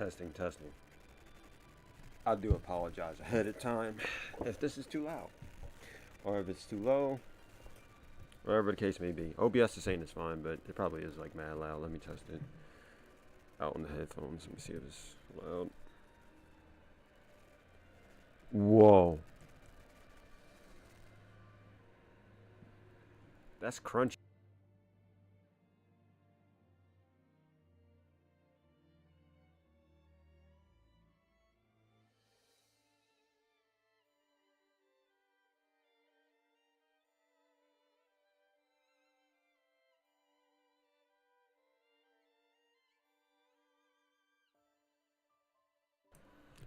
Testing, testing. I do apologize ahead of time if this is too loud or if it's too low, whatever the case may be. OBS is saying it's fine, but it probably is like mad loud. Let me test it out on the headphones. Let me see if it's loud. Whoa. That's crunchy.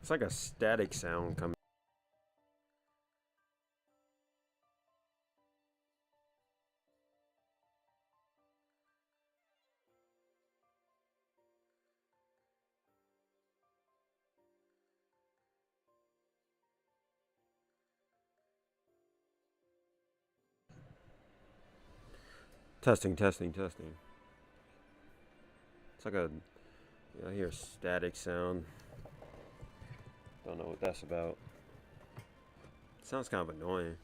It's like a static sound coming. Testing, testing, testing. It's like a, I hear a static sound. Don't know what that's about. It sounds kind of annoying.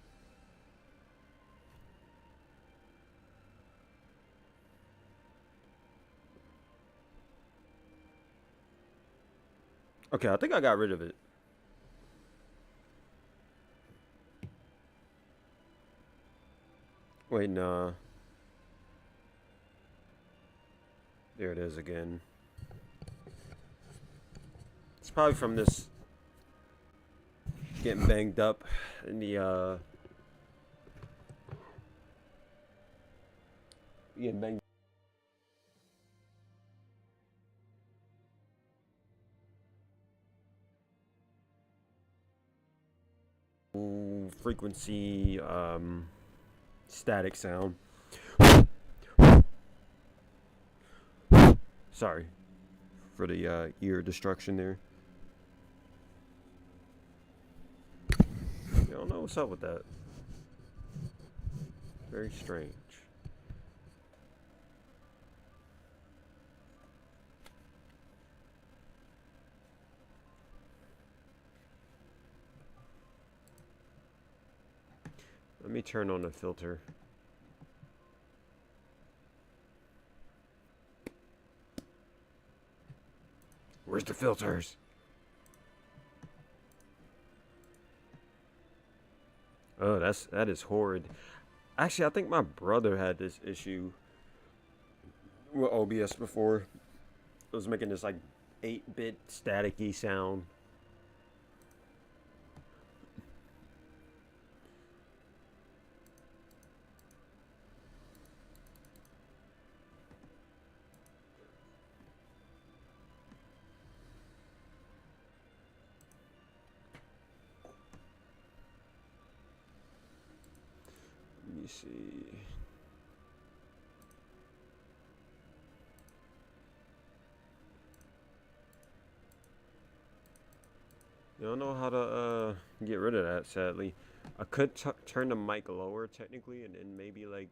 Okay, I think I got rid of it. Wait, nah. There it is again. It's probably from this getting banged up in the getting banged. Frequency static sound. Sorry for the ear destruction there. I don't know what's up with that. Very strange. Let me turn on the filter. Where's the filters? Oh, that is horrid. Actually, I think my brother had this issue with OBS before. It was making this like 8-bit staticky sound. Let me see. I don't know how to get rid of that, sadly. I could turn the mic lower technically, and then maybe like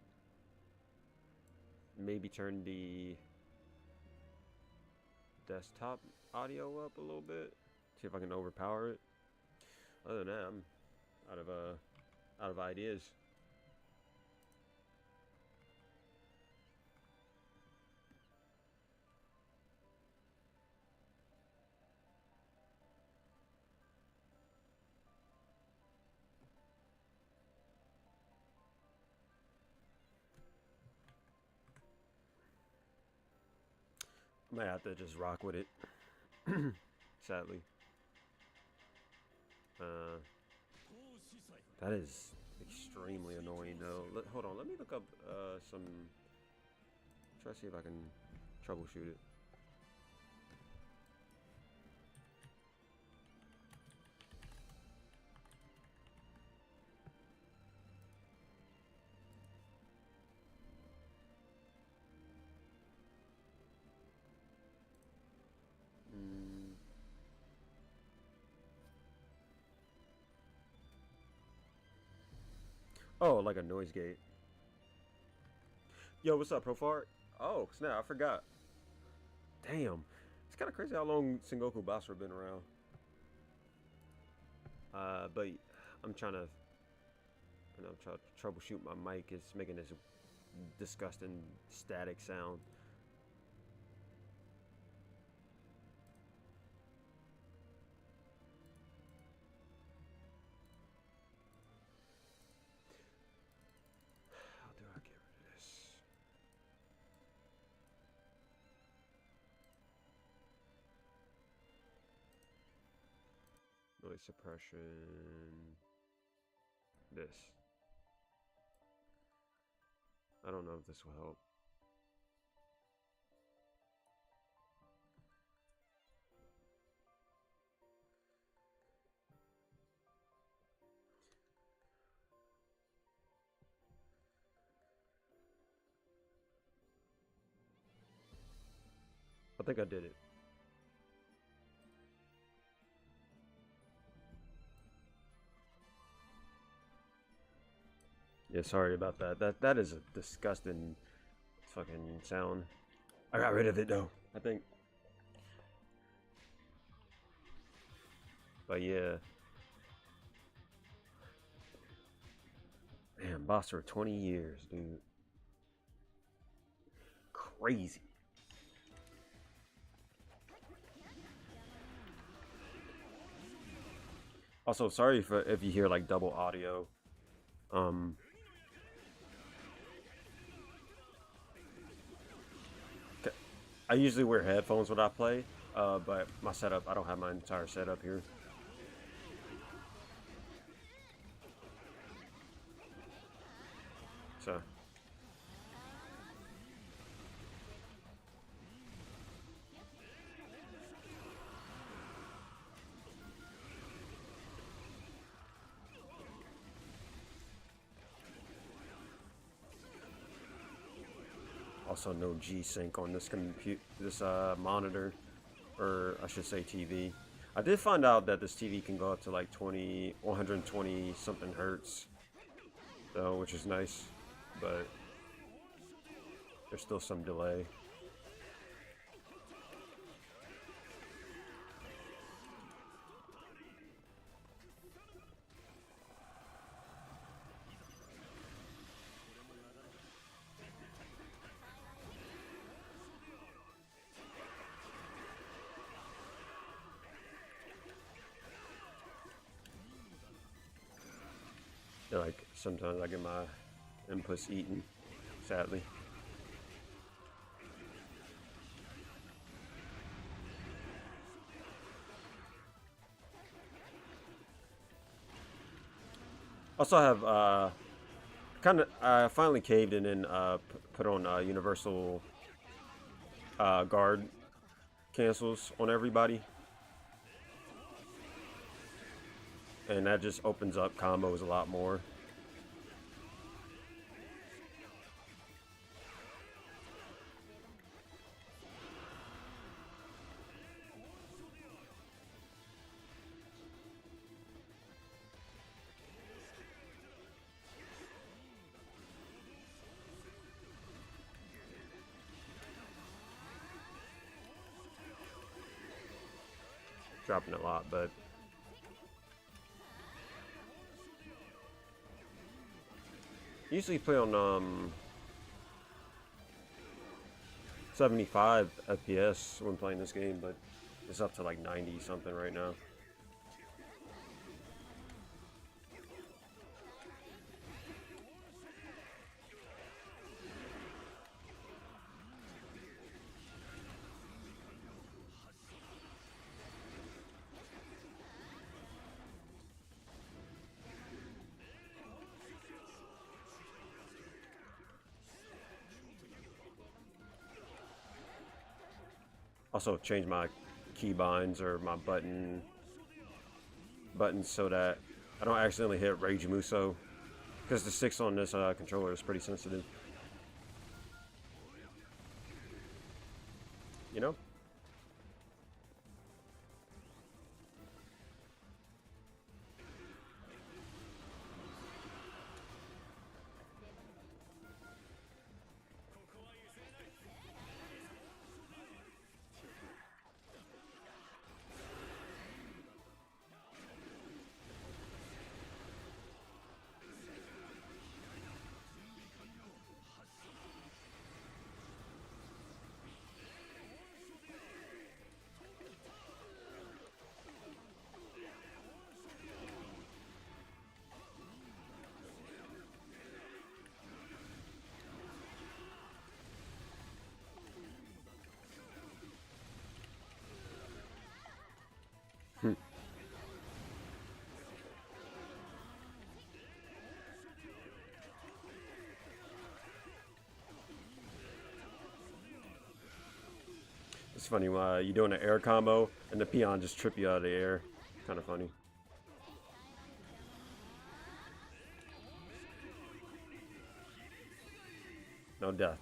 turn the desktop audio up a little bit. See if I can overpower it. Other than that, I'm out of ideas. I might have to just rock with it. Sadly. That is extremely annoying though. Hold on, let me look up some. Try to see if I can troubleshoot it. Oh, like a noise gate. Yo, what's up, Profart? Oh, snap, I forgot. Damn. It's kind of crazy how long Sengoku Basra been around. But I'm trying to, troubleshoot my mic. It's making this disgusting static sound. How do I get rid of this? Noise suppression. This. I don't know if this will help. I think I did it. Yeah, sorry about that. That is a disgusting fucking sound. I got rid of it though, I think. But yeah. Man, boss for 20 years, dude. Crazy. Also, sorry if you hear like double audio. I usually wear headphones when I play, but my setup, I don't have my entire setup here. So. Also, no G-Sync on this monitor, or I should say TV. I did find out that this TV can go up to like 120 something hertz, though, which is nice, but there's still some delay. Yeah, like sometimes I get my inputs eaten, sadly. Also have I finally caved in and put on universal guard cancels on everybody, and that just opens up combos a lot more. Dropping a lot, but usually play on 75 FPS when playing this game, but it's up to like 90 something right now. Also change my keybinds or my buttons so that I don't accidentally hit Rage Muso, because the sticks on this controller is pretty sensitive. You know? It's funny when you're doing an air combo and the peon just trip you out of the air. Kind of funny. No death.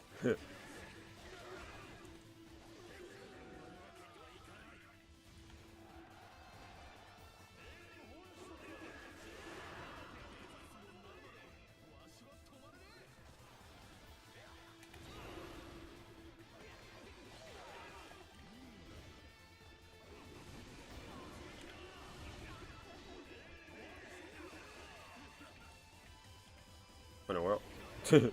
What in the world? Oop.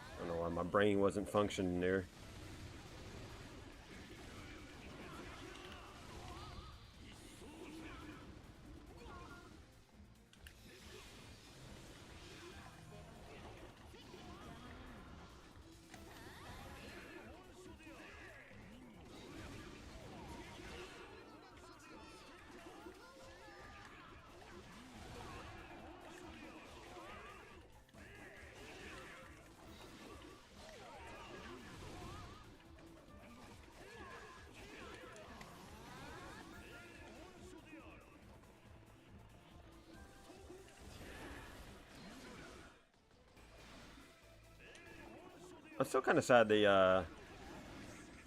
I don't know why my brain wasn't functioning there. I'm still kind of sad they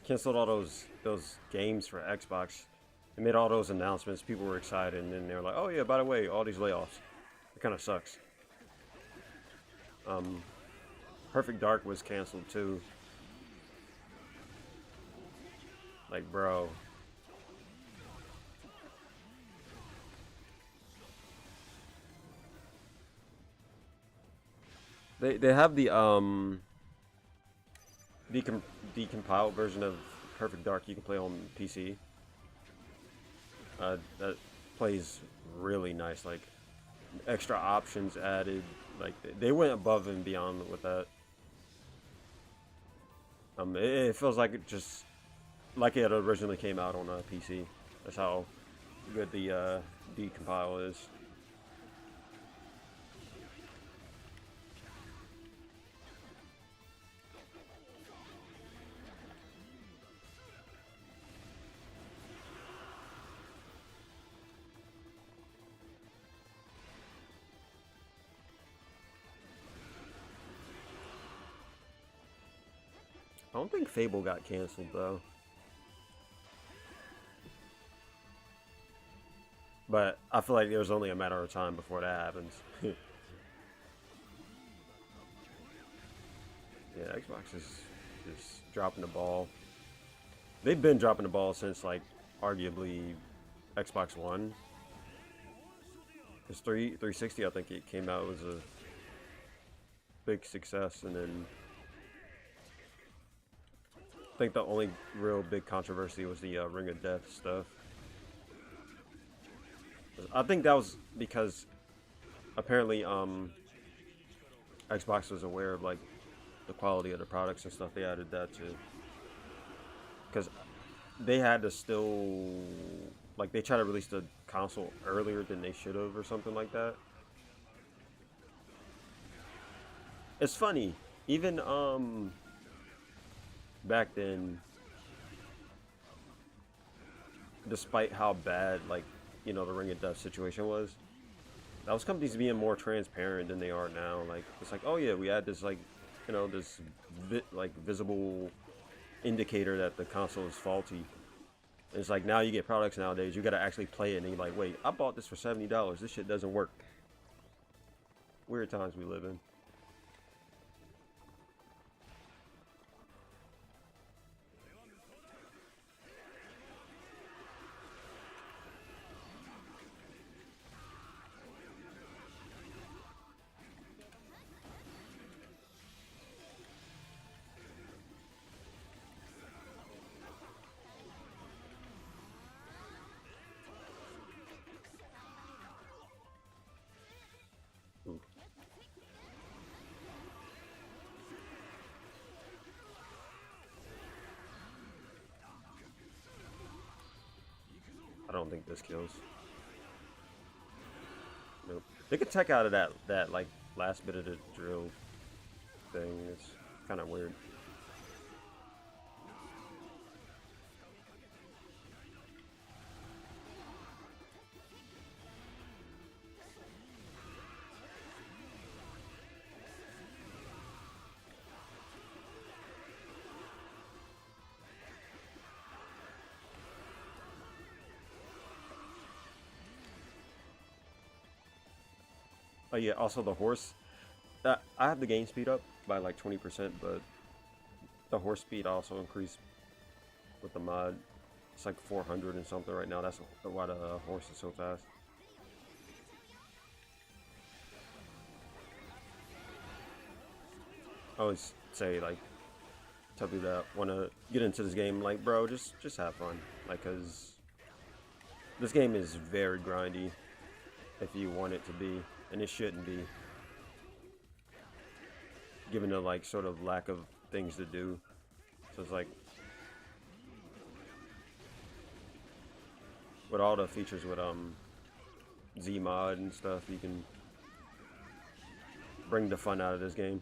canceled all those games for Xbox. They made all those announcements. People were excited, and then they were like, "Oh yeah, by the way, all these layoffs." It kind of sucks. Perfect Dark was canceled too. Like, bro. They have the decompiled version of Perfect Dark you can play on PC. That plays really nice. Like, extra options added. Like, they went above and beyond with that. It feels like it just like it originally came out on PC. That's how good the decompile is. I don't think Fable got canceled though. But I feel like there's only a matter of time before that happens. Yeah, Xbox is just dropping the ball. They've been dropping the ball since, like, arguably Xbox One. Because 360, I think it came out, was a big success, and then I think the only real big controversy was the Ring of Death stuff. I think that was because apparently Xbox was aware of, like, the quality of the products and stuff. They added that too, because they had to still, like, they tried to release the console earlier than they should have or something like that. It's funny, even back then, despite how bad, like, you know, the Ring of Death situation was, those companies being more transparent than they are now. Like, it's like, oh yeah, we had this, like, you know, this visible indicator that the console is faulty. And it's like, now you get products nowadays, you gotta actually play it, and you're like, wait, I bought this for $70. This shit doesn't work. Weird times we live in. don't think this kills. Nope. They could tech out of that like last bit of the drill thing. It's kind of weird. Oh yeah, also the horse. I have the game speed up by like 20%, but the horse speed also increased with the mod. It's like 400 and something right now. That's why the horse is so fast. I always say like, tell people that want to get into this game, like, bro, just have fun, like, cause this game is very grindy if you want it to be, and it shouldn't be, given the like sort of lack of things to do. So it's like with all the features with Z mod and stuff, you can bring the fun out of this game.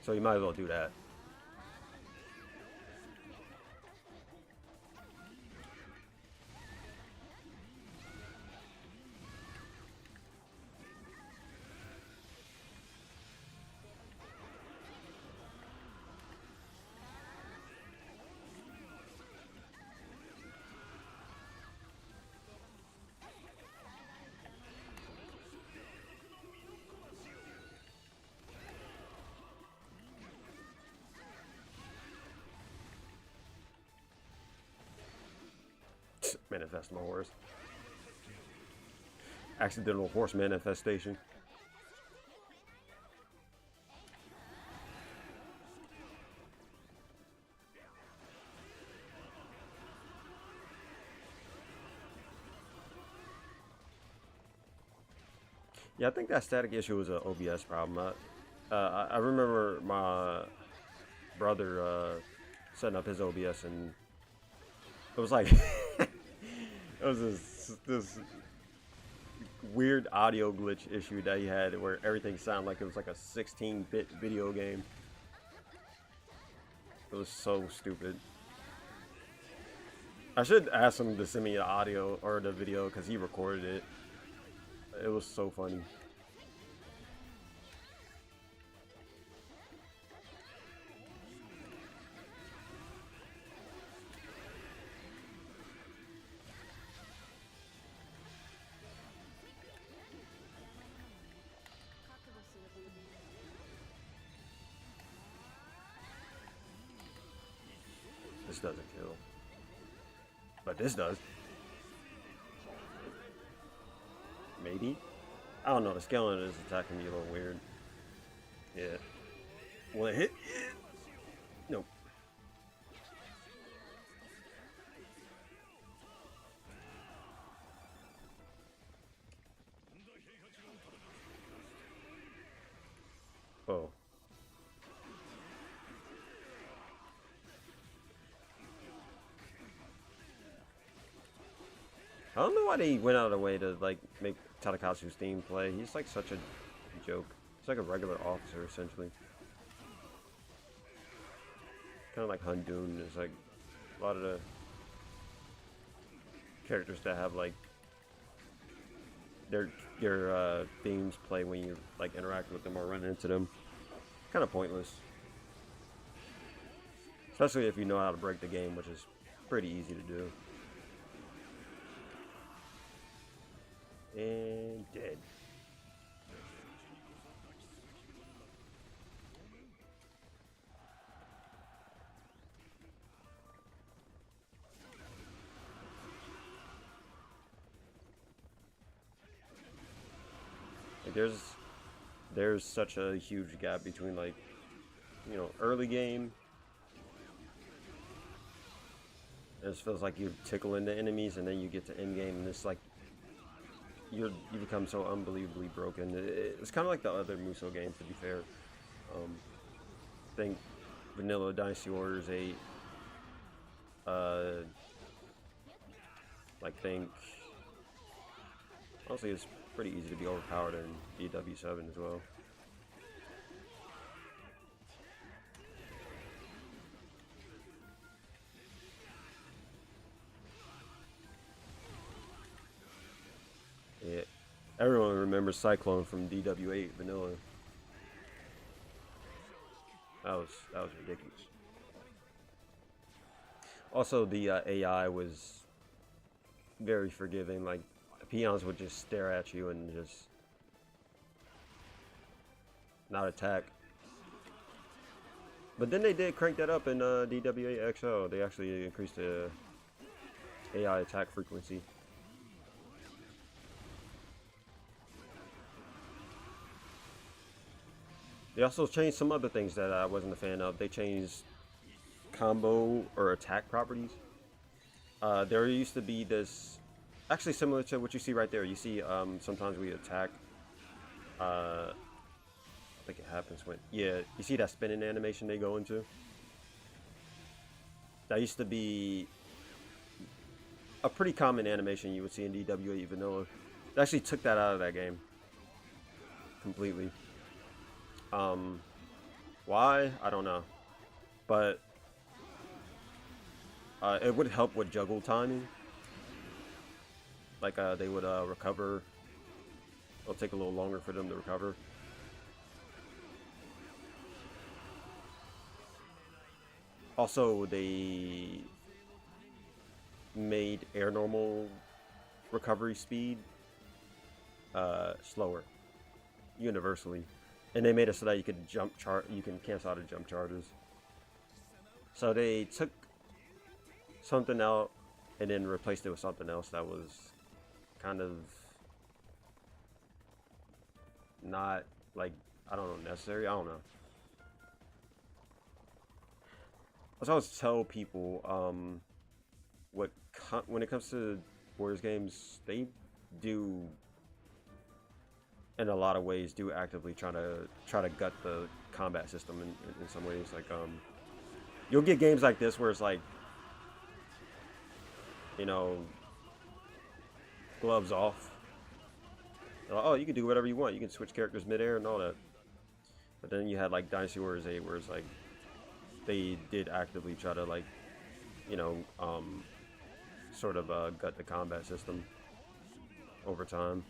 So you might as well do that. Manifest my horse. Accidental horse manifestation. Yeah, I think that static issue was an OBS problem. I remember my brother setting up his OBS, and it was like it was this weird audio glitch issue that he had where everything sounded like it was like a 16-bit video game. It was so stupid. I should ask him to send me the audio or the video because he recorded it. It was so funny. This doesn't kill. But this does. Maybe? I don't know, the skeleton is attacking me a little weird. Yeah. Will it hit? Nope. Oh. I don't know why they went out of the way to like make Tadakatsu's theme play. He's like such a joke. He's like a regular officer essentially. Kind of like Hundun. It's like a lot of the characters that have like your themes play when you like interact with them or run into them. Kind of pointless. Especially if you know how to break the game, which is pretty easy to do. And dead. Like there's such a huge gap between like, you know, early game. It just feels like you're tickling the enemies, and then you get to end game, and it's like you become so unbelievably broken. It's kind of like the other Musou games, to be fair. I think Vanilla Dynasty Warriors 8 like think honestly it's pretty easy to be overpowered in DW7 as well. Yeah, everyone remembers Cyclone from DW8 Vanilla. That was ridiculous. Also, the AI was very forgiving. Like peons would just stare at you and just not attack. But then they did crank that up in DW8 XL. They actually increased the AI attack frequency. They also changed some other things that I wasn't a fan of. They changed combo or attack properties. There used to be this, actually similar to what you see right there. You see sometimes we attack. I think it happens when, yeah, you see that spinning animation they go into? That used to be a pretty common animation you would see in DW8 Vanilla. They actually took that out of that game completely. Why? I don't know. But it would help with juggle timing. Like they would recover. It'll take a little longer for them to recover. Also, they made air normal recovery speed slower, universally, and they made it so that you could you can cancel out of jump charges. So they took something out and then replaced it with something else that was kind of not like, I don't know, necessary. I don't know. I always tell people when it comes to Warriors games, they do in a lot of ways do actively try to gut the combat system in some ways. Like you'll get games like this where it's like, you know, gloves off. Like, oh, you can do whatever you want. You can switch characters midair and all that. But then you had like Dynasty Warriors 8, where it's like they did actively try to, like, you know, sort of gut the combat system over time.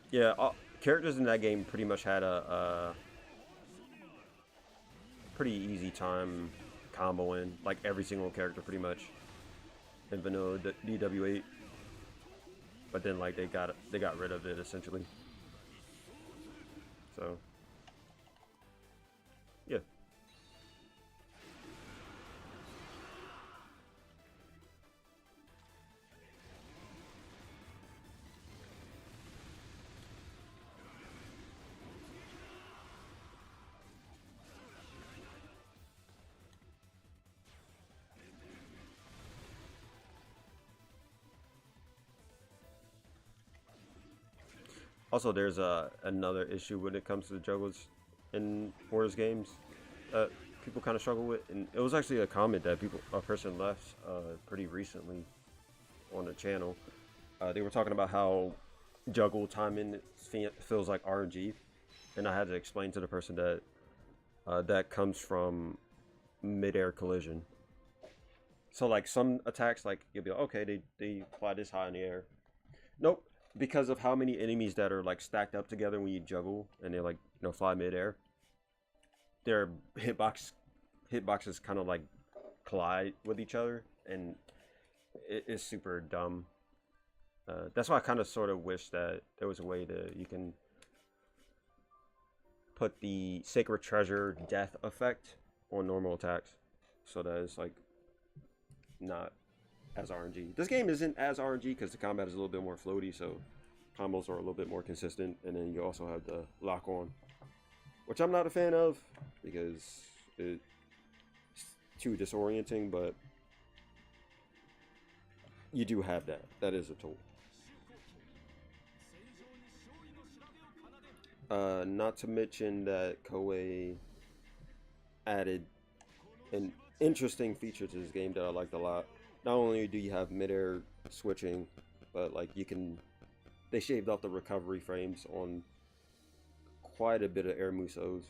Yeah, characters in that game pretty much had a pretty easy time comboing, like every single character pretty much in vanilla DW8. But then like they got rid of it essentially. So yeah. Also, there's another issue when it comes to the juggles in Warriors games that people kind of struggle with, and it was actually a comment that a person left pretty recently on the channel. They were talking about how juggle timing feels like RNG, and I had to explain to the person that that comes from mid-air collision. So like some attacks, like you'll be like, okay, they fly this high in the air. Nope, because of how many enemies that are like stacked up together when you juggle and they, like, you know, fly midair, their hitboxes kind of like collide with each other, and it is super dumb. That's why I kind of sort of wish that there was a way that you can put the Sacred Treasure death effect on normal attacks, so that it's like not as RNG. This game isn't as RNG because the combat is a little bit more floaty, so combos are a little bit more consistent, and then you also have the lock on, which I'm not a fan of because it's too disorienting, but you do have that. That is a tool. Not to mention that Koei added an interesting feature to this game that I liked a lot. Not only do you have mid-air switching, but like you can, they shaved off the recovery frames on quite a bit of air musos,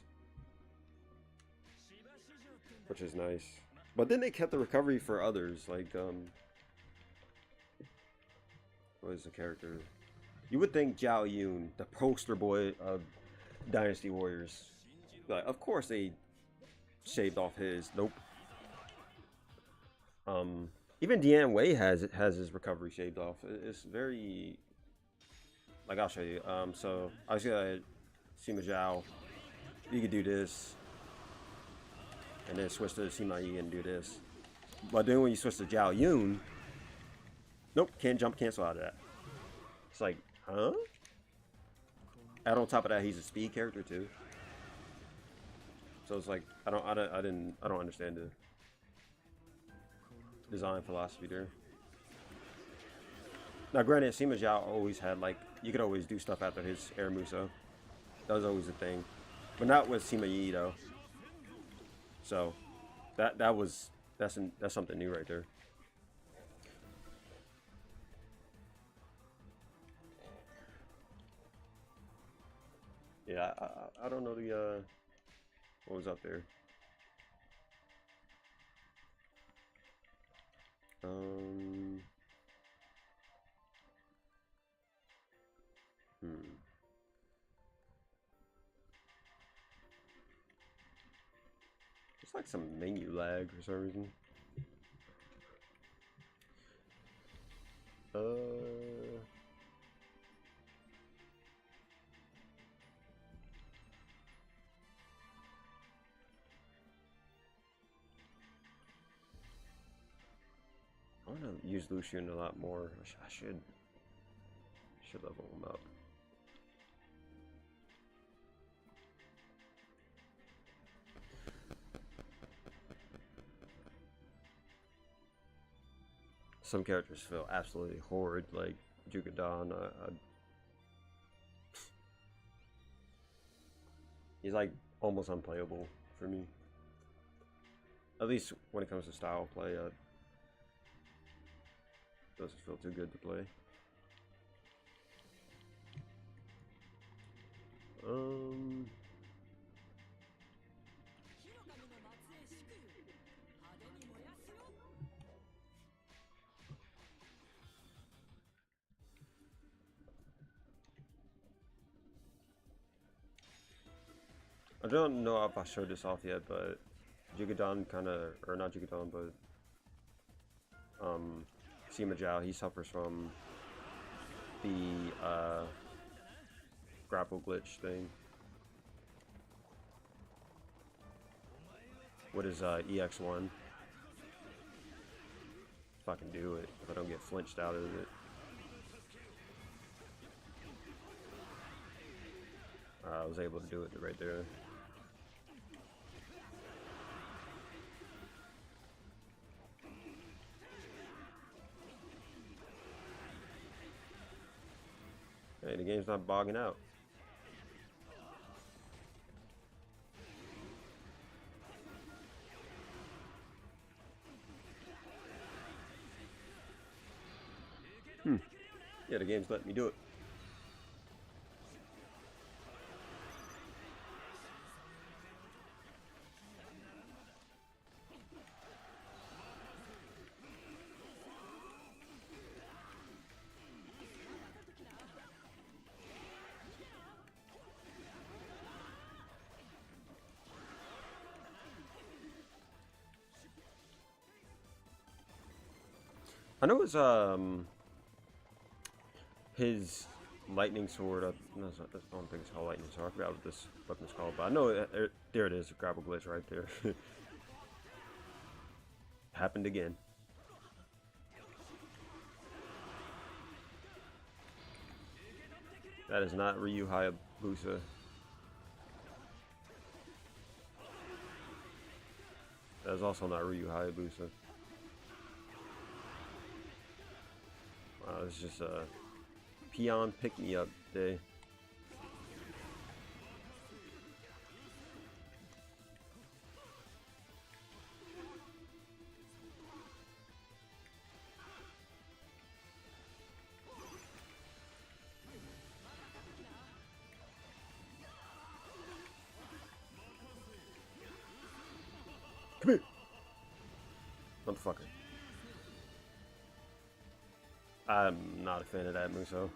which is nice. But then they kept the recovery for others, like what is the character? You would think Zhao Yun, the poster boy of Dynasty Warriors, like of course they shaved off his. Nope. Even Deanne Wei has his recovery shaved off. It's very, like, I'll show you. So I was gonna Sima Zhao. You could do this, and then switch to Sima Yi and do this. But then when you switch to Zhao Yun, nope, can't jump cancel out of that. It's like, huh? And on top of that, he's a speed character too. So it's like I don't understand the design philosophy there. Now, granted, Sima Zhao always had, like, you could always do stuff after his air muso. That was always a thing, but not with Sima Yi though. So that's something new right there. Yeah, I don't know the what was up there. It's like some menu lag for some reason. I want to use Lucian a lot more. I should level him up. Some characters feel absolutely horrid, like Jugadon. He's like almost unplayable for me. At least when it comes to style play, doesn't feel too good to play. I don't know if I showed this off yet, but Jugadon kind of, or not Jugadon, but Sima Zhao, he suffers from the grapple glitch thing. What is EX1? If I can do it, if I don't get flinched out of it. I was able to do it right there. Hey, the game's not bogging out. Yeah, the game's letting me do it. I know it's his lightning sword. No, I don't think it's called lightning sword. I forgot what this weapon's called, but I know there it is. A grapple glitch right there. Happened again. That is not Ryu Hayabusa. That is also not Ryu Hayabusa. Wow, it's just a peon pick-me-up day. Motherfucker. I'm not a fan of that Muso.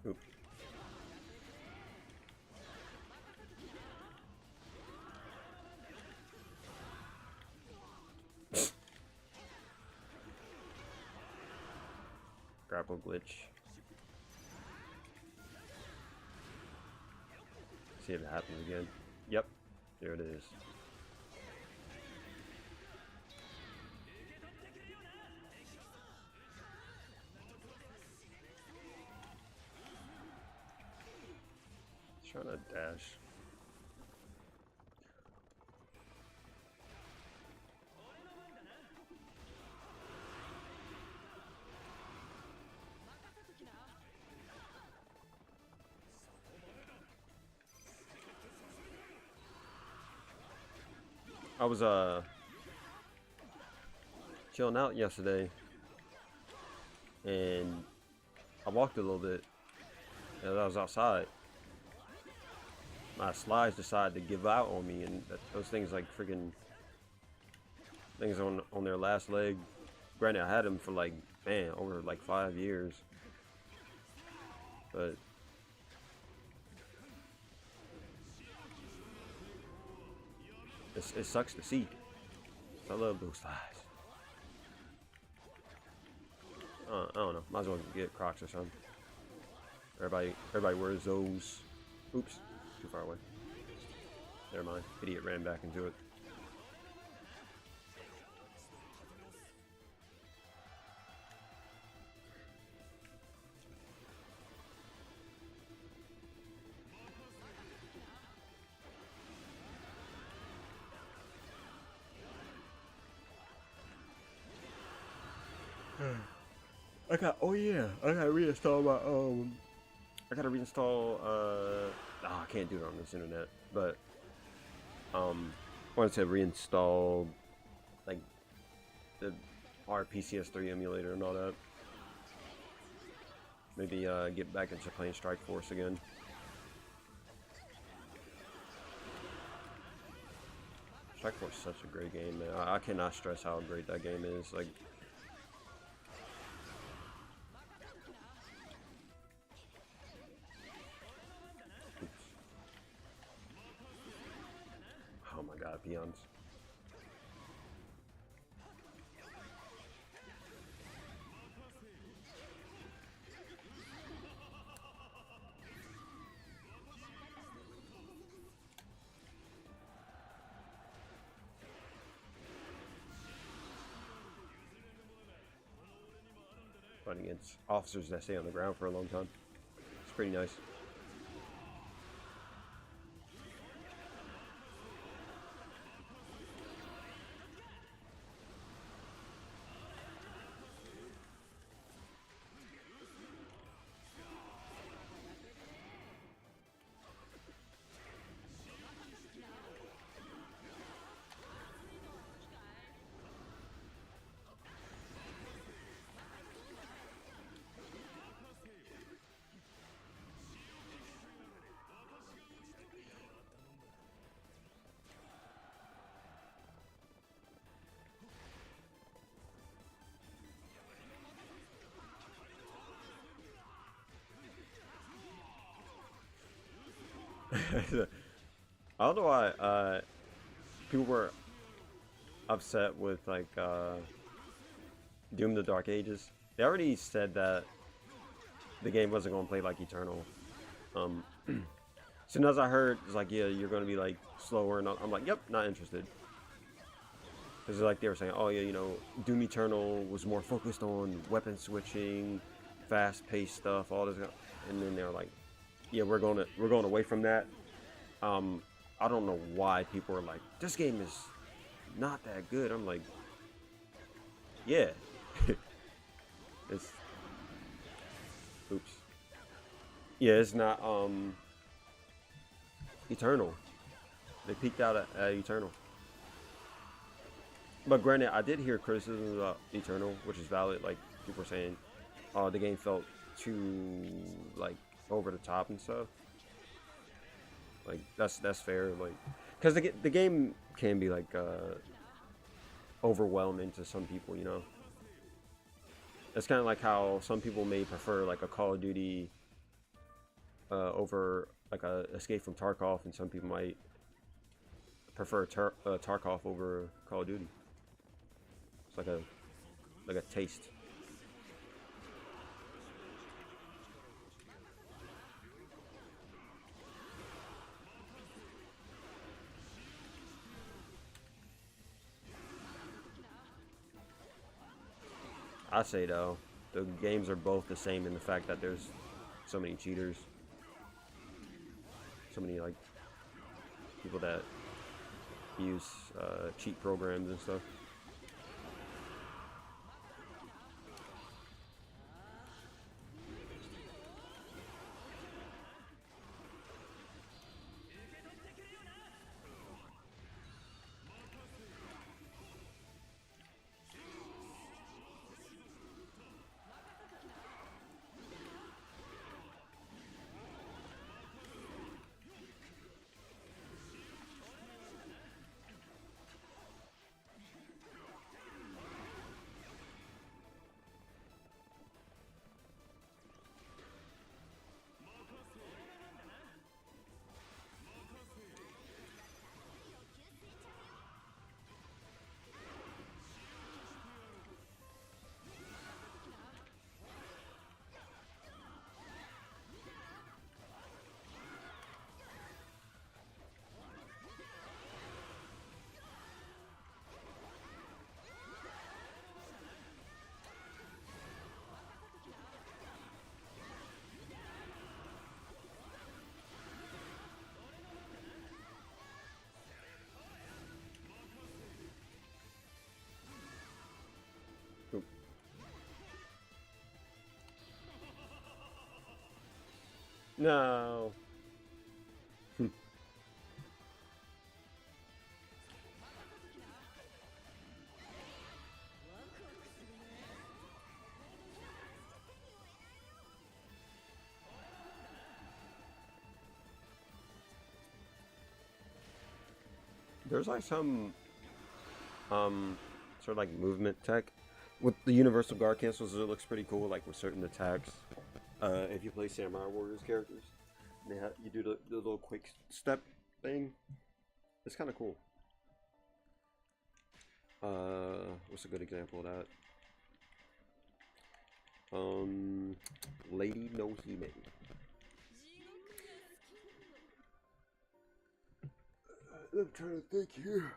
Oop. Grapple glitch. See if it happens again. Yep, there it is. Trying to dash. I was chilling out yesterday, and I walked a little bit as I was outside. My slides decided to give out on me, and those things like freaking things on their last leg. Granted, I had them for like, man, over like 5 years, but it sucks to see. I love those slides. I don't know. Might as well get Crocs or something. Everybody wears those. Oops, too far away. Never mind. Idiot ran back into it. I gotta reinstall my I gotta reinstall I can't do it on this internet, but I wanted to reinstall like the PCS3 emulator and all that. Maybe get back into playing Strike Force again. Strike Force is such a great game, man. I cannot stress how great that game is. Like, oh my god, peons. Fighting against officers that stay on the ground for a long time. It's pretty nice. I don't know why people were upset with like Doom: The Dark Ages. They already said that the game wasn't going to play like Eternal. As soon as I heard it's like, yeah, you're going to be like slower, and I'm like, yep, not interested. Because like they were saying, oh yeah, you know, Doom Eternal was more focused on weapon switching, fast-paced stuff, all this, and then they're like, yeah, we're going away from that. I don't know why people are like, this game is not that good. I'm like, Yeah. It's oops. Yeah, it's not Eternal. They peaked out at Eternal. But granted, I did hear criticisms about Eternal, which is valid. Like people were saying, oh, the game felt too like over the top and stuff. Like that's fair. Like, because the game can be like overwhelming to some people. You know, it's kind of like how some people may prefer like a Call of Duty over like a Escape from Tarkov, and some people might prefer Tarkov over Call of Duty. It's like a taste. I say though, the games are both the same in the fact that there's so many cheaters, so many like people that use cheat programs and stuff. Oop. No. There's like some sort of like movement tech with the universal guard cancels. It looks pretty cool, like with certain attacks. If you play Samurai Warriors characters, you do the little quick step thing. It's kind of cool. What's a good example of that? Lady no Hime. I'm trying to think here.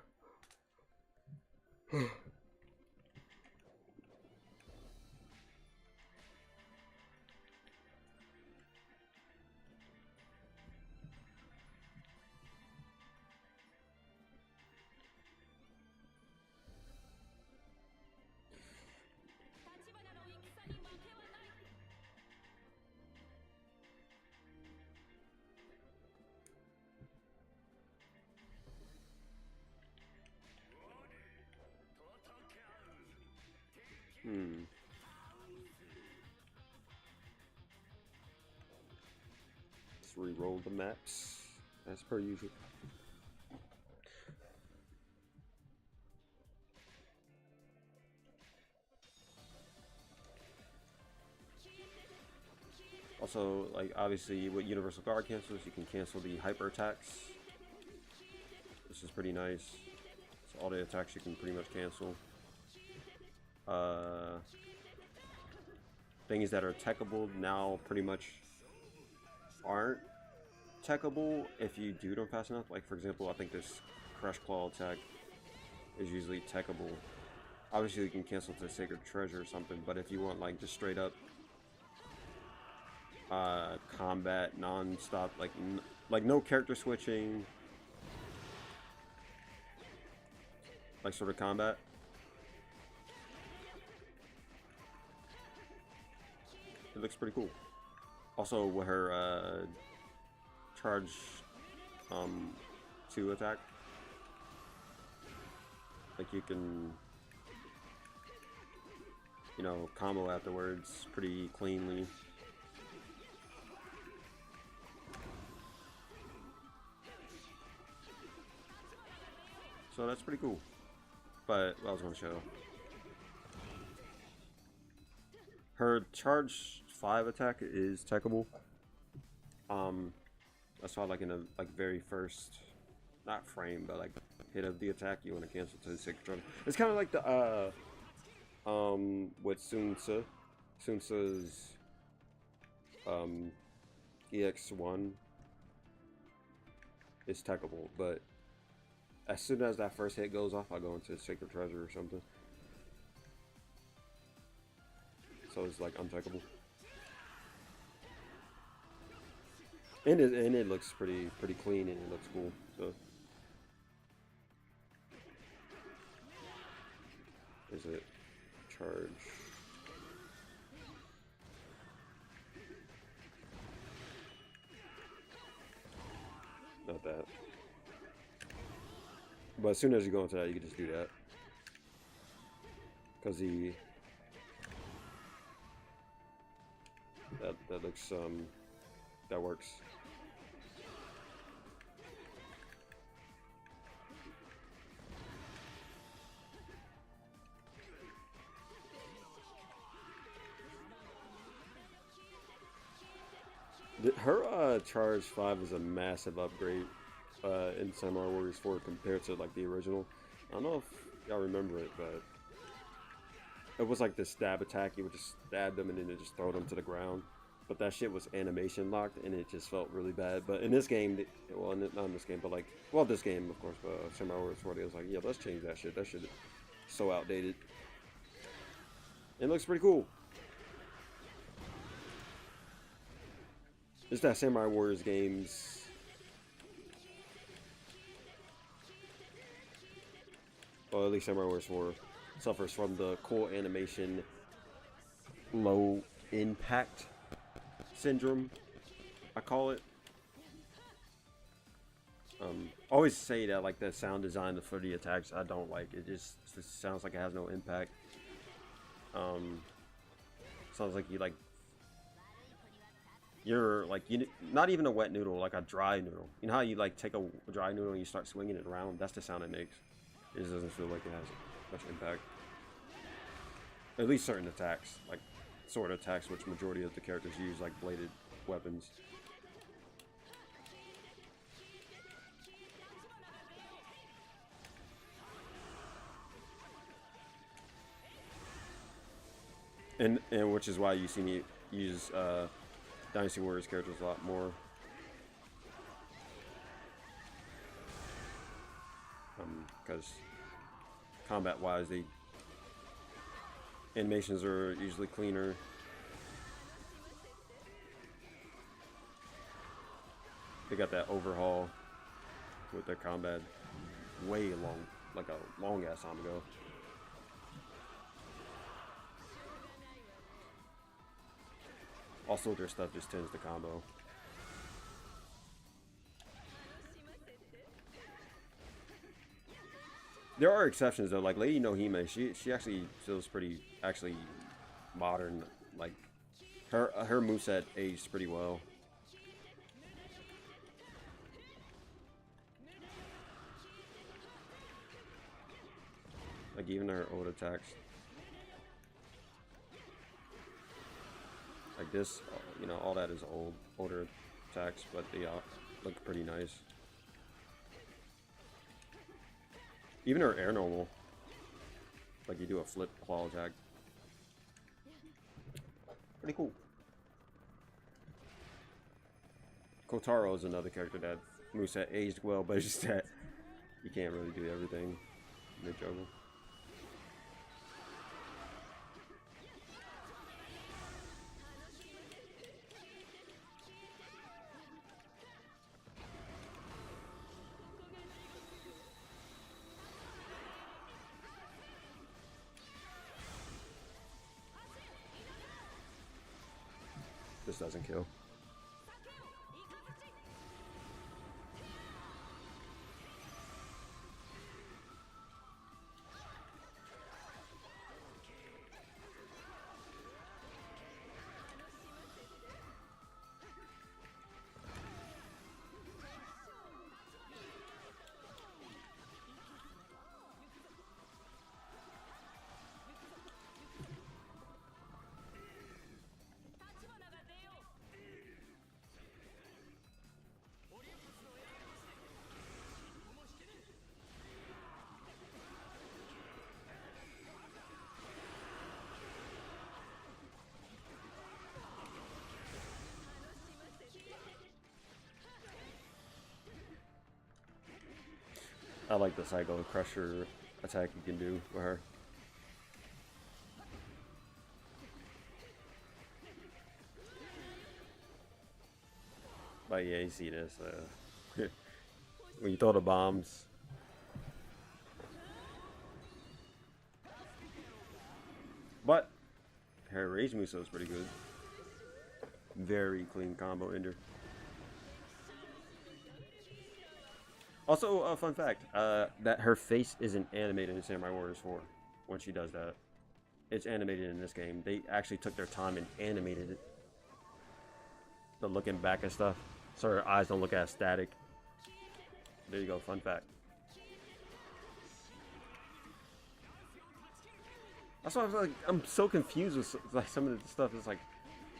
Let's re-roll the maps as per usual. Also, like obviously with universal guard cancels, you can cancel the hyper attacks. This is pretty nice. So all the attacks you can pretty much cancel. Things that are techable now pretty much aren't techable if you do them fast enough. Like for example, I think this Crush Claw attack is usually techable. Obviously you can cancel to Sacred Treasure or something, but if you want like just straight up combat non-stop, like no character switching, like sort of combat, It looks pretty cool. Also, with her charge 2 attack, like you can, you know, combo afterwards pretty cleanly. So that's pretty cool. But what I was going to show, her charge 5 attack is techable. That's why, like in a very first, not frame, but like hit of the attack, you want to cancel to the sacred treasure. It's kind of like the with Sun Tzu. Sun Tzu's EX1 is techable, but as soon as that first hit goes off, I go into sacred treasure or something. So it's like untechable. And it looks pretty clean, and it looks cool. So is it charge? Not that. But as soon as you go into that, you can just do that. Because that looks that works. Her charge 5 is a massive upgrade in Samurai Warriors 4 compared to like the original. I don't know if y'all remember it, but it was like the stab attack. You would just stab them and then just throw them to the ground. But that shit was animation locked, and it just felt really bad. But in this game, well, not in this game, but like, well, this game, of course, Samurai Warriors 4, it was like, yeah, let's change that shit. That shit is so outdated. It looks pretty cool. It's that Samurai Warriors games. Well, at least Samurai Warriors 4 suffers from the cool animation, low impact syndrome, I call it. Always say that like the sound design for the attacks I don't like. It just sounds like it has no impact. Sounds like you're like not even a wet noodle, like a dry noodle. You know how you like take a dry noodle and you start swinging it around? That's the sound it makes. It just doesn't feel like it has much impact. At least certain attacks, like sword attacks, which majority of the characters use, like bladed weapons. And which is why you see me use Dynasty Warriors characters a lot more. Because combat-wise, animations are usually cleaner. They got that overhaul with their combat way long, like a long ass time ago. Also, their stuff just tends to combo. There are exceptions though, like Lady Nohime. She actually feels pretty modern. Like her moveset aged pretty well. Like even her old attacks. Like this, you know, all that is older attacks, but they look pretty nice. Even her air normal, like you do a flip claw attack. Pretty cool. Kotaro is another character that moveset aged well, but it's just that you can't really do everything in the juggle. This doesn't kill. I like the Psycho Crusher attack you can do with her. But yeah, you see this. When you throw the bombs. But her Rage Muso is pretty good. Very clean combo ender. Also, a fun fact, that her face isn't animated in Samurai Warriors 4 when she does that. It's animated in this game. They actually took their time and animated it. The looking back and stuff. So her eyes don't look as static. There you go, fun fact. That's why I was like, I'm so confused with like some of the stuff. It's like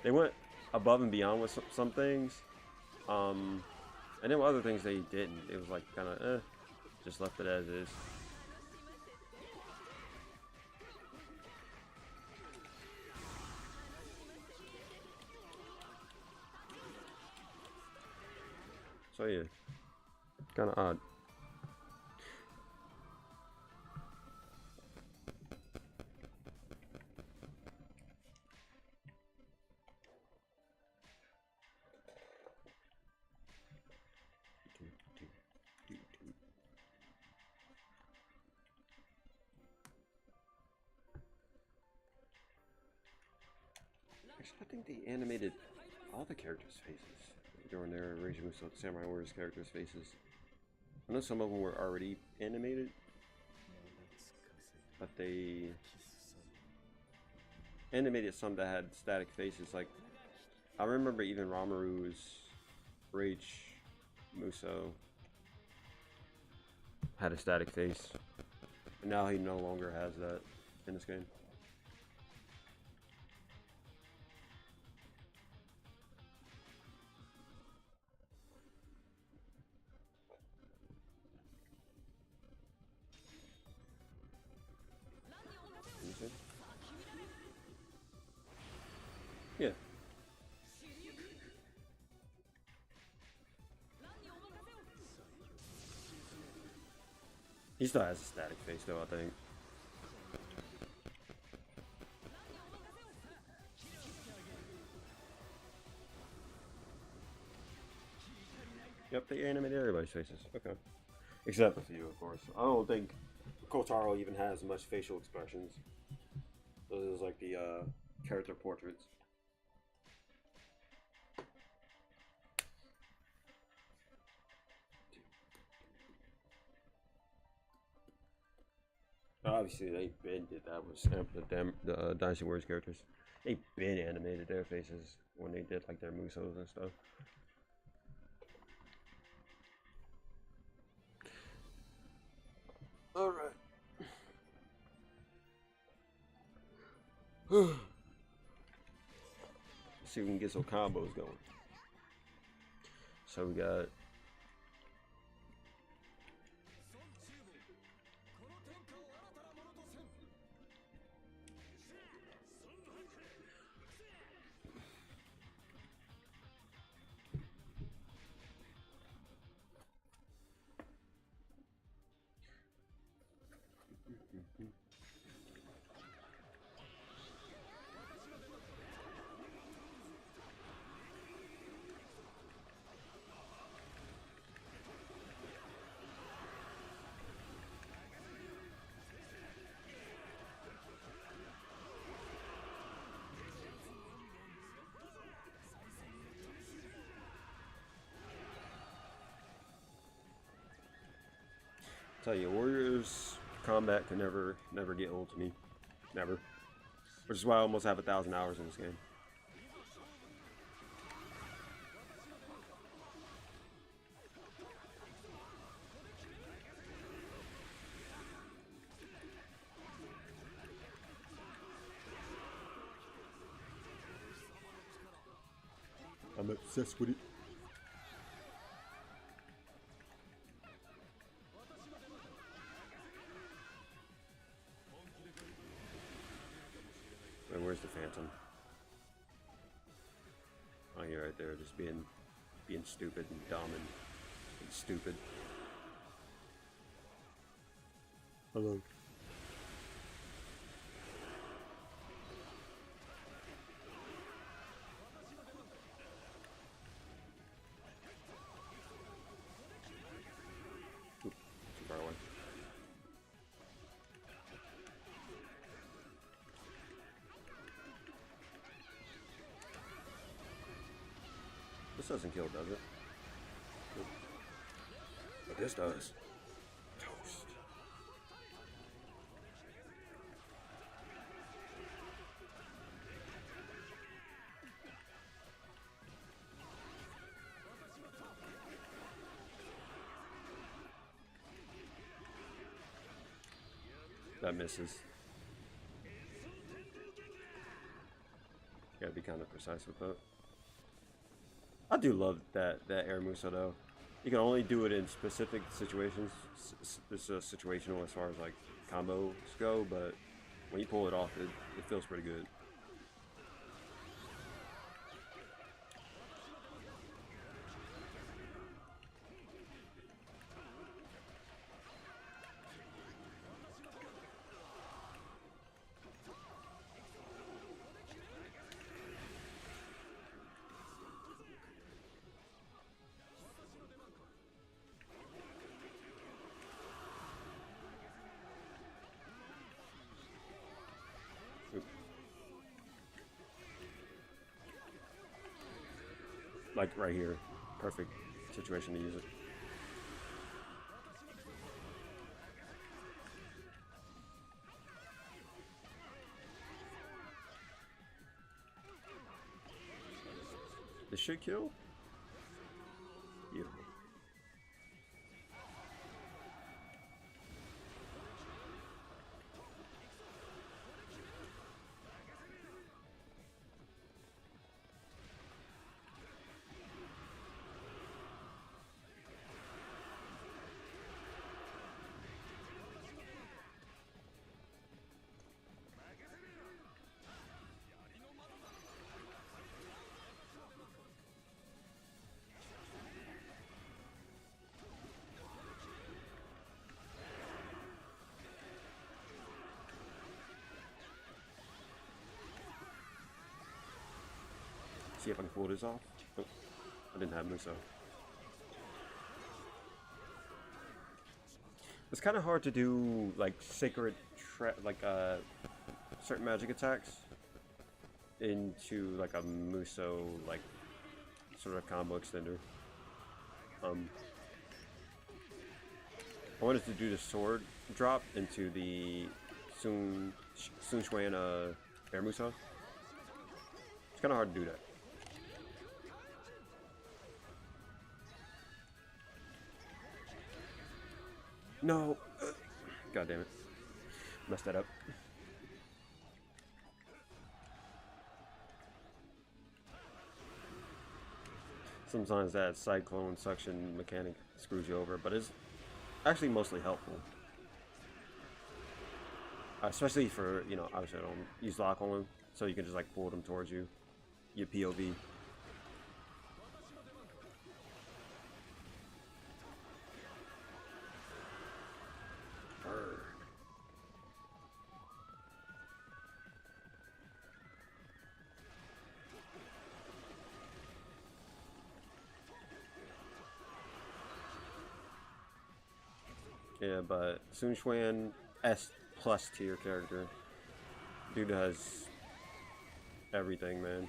they went above and beyond with some things. And then with other things they didn't. It was like kind of, just left it as is. So yeah, kind of odd. Actually, I think they animated all the characters' faces during their Rage Muso Samurai Warriors characters' faces. I know some of them were already animated, but they animated some that had static faces. Like, I remember even Ramaru's Rage Muso had a static face, and now he no longer has that in this game. Yeah. He still has a static face though, I think. Yep, they animated everybody's faces. Okay. Except for you, of course. I don't think Kotaro even has much facial expressions. Those is like the character portraits. Obviously, they been did that with the Dynasty Warriors characters. They been animated their faces when they did like their Musos and stuff. All right. Let's see if we can get some combos going. So we got Tell you, Warriors combat can never get old to me. Never. Which is why I almost have 1,000 hours in this game. I'm obsessed with it. Wait, where's the Phantom? Oh, you're right there, just being stupid and dumb and stupid. Hello. Oop, too far away. This doesn't kill, does it? Oop. But this does. Toast. That misses. Gotta be kind of precise with that. I do love that air Musa though. You can only do it in specific situations. It's situational as far as like combos go, but when you pull it off, it feels pretty good. Like right here, perfect situation to use it. This should kill? Beautiful. See if I can pull this off. Oh, I didn't have Muso. It's kind of hard to do like sacred, certain magic attacks into like a Muso like sort of combo extender. I wanted to do the sword drop into the Sun Xuan Air Muso. It's kind of hard to do that. No! God damn it. Messed that up. Sometimes that cyclone suction mechanic screws you over, but it's actually mostly helpful. Especially for, you know, obviously I don't use lock on them, so you can just like pull them towards you. Your POV. Yeah, but Sun Xuan S+ tier character. Dude has everything, man.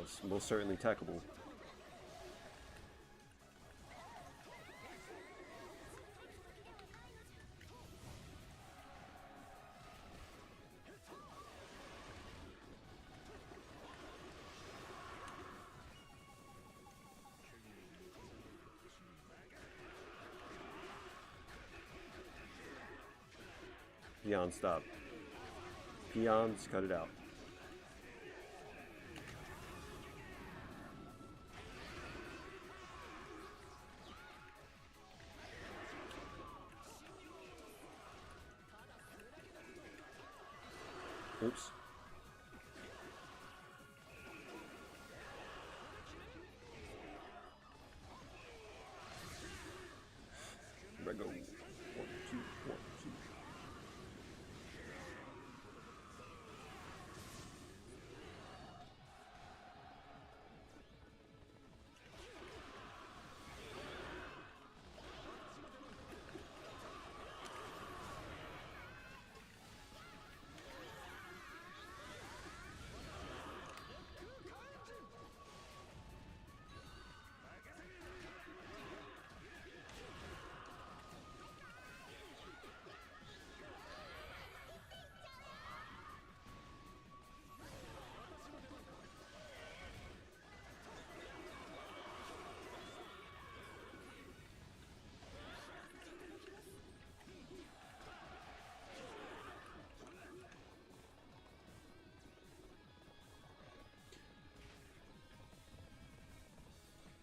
it's most certainly techable. Peon, stop. Peons, cut it out. Oops. Here I go. 1, 2, 1, 2.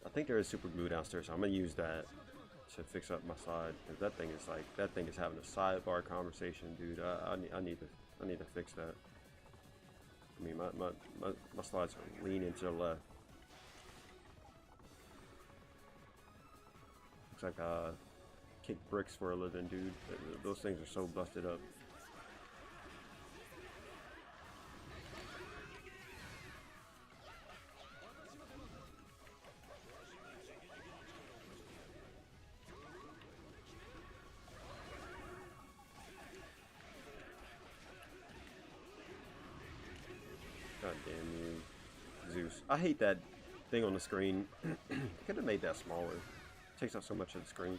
I think there is super glue downstairs, so I'm gonna use that to fix up my slide. Cause that thing is having a sidebar conversation, dude. I need to fix that. I mean, my slides are leaning to the left. Looks like I kick bricks for a living, dude. Those things are so busted up. God damn you, Zeus. I hate that thing on the screen. Could have made that smaller. It takes up so much of the screen.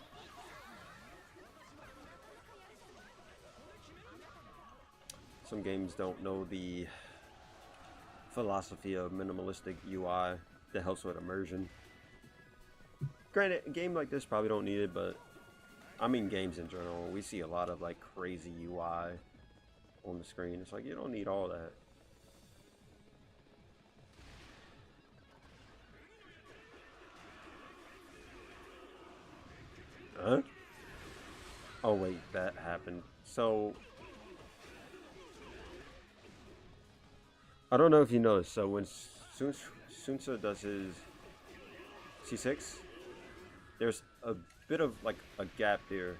Some games don't know the philosophy of minimalistic UI that helps with immersion. Granted, a game like this probably don't need it, but I mean games in general. We see a lot of like crazy UI on the screen. It's like you don't need all that. Huh? Oh wait, that happened. So I don't know if you noticed. So when Sunsa does his C6, there's a bit of like a gap there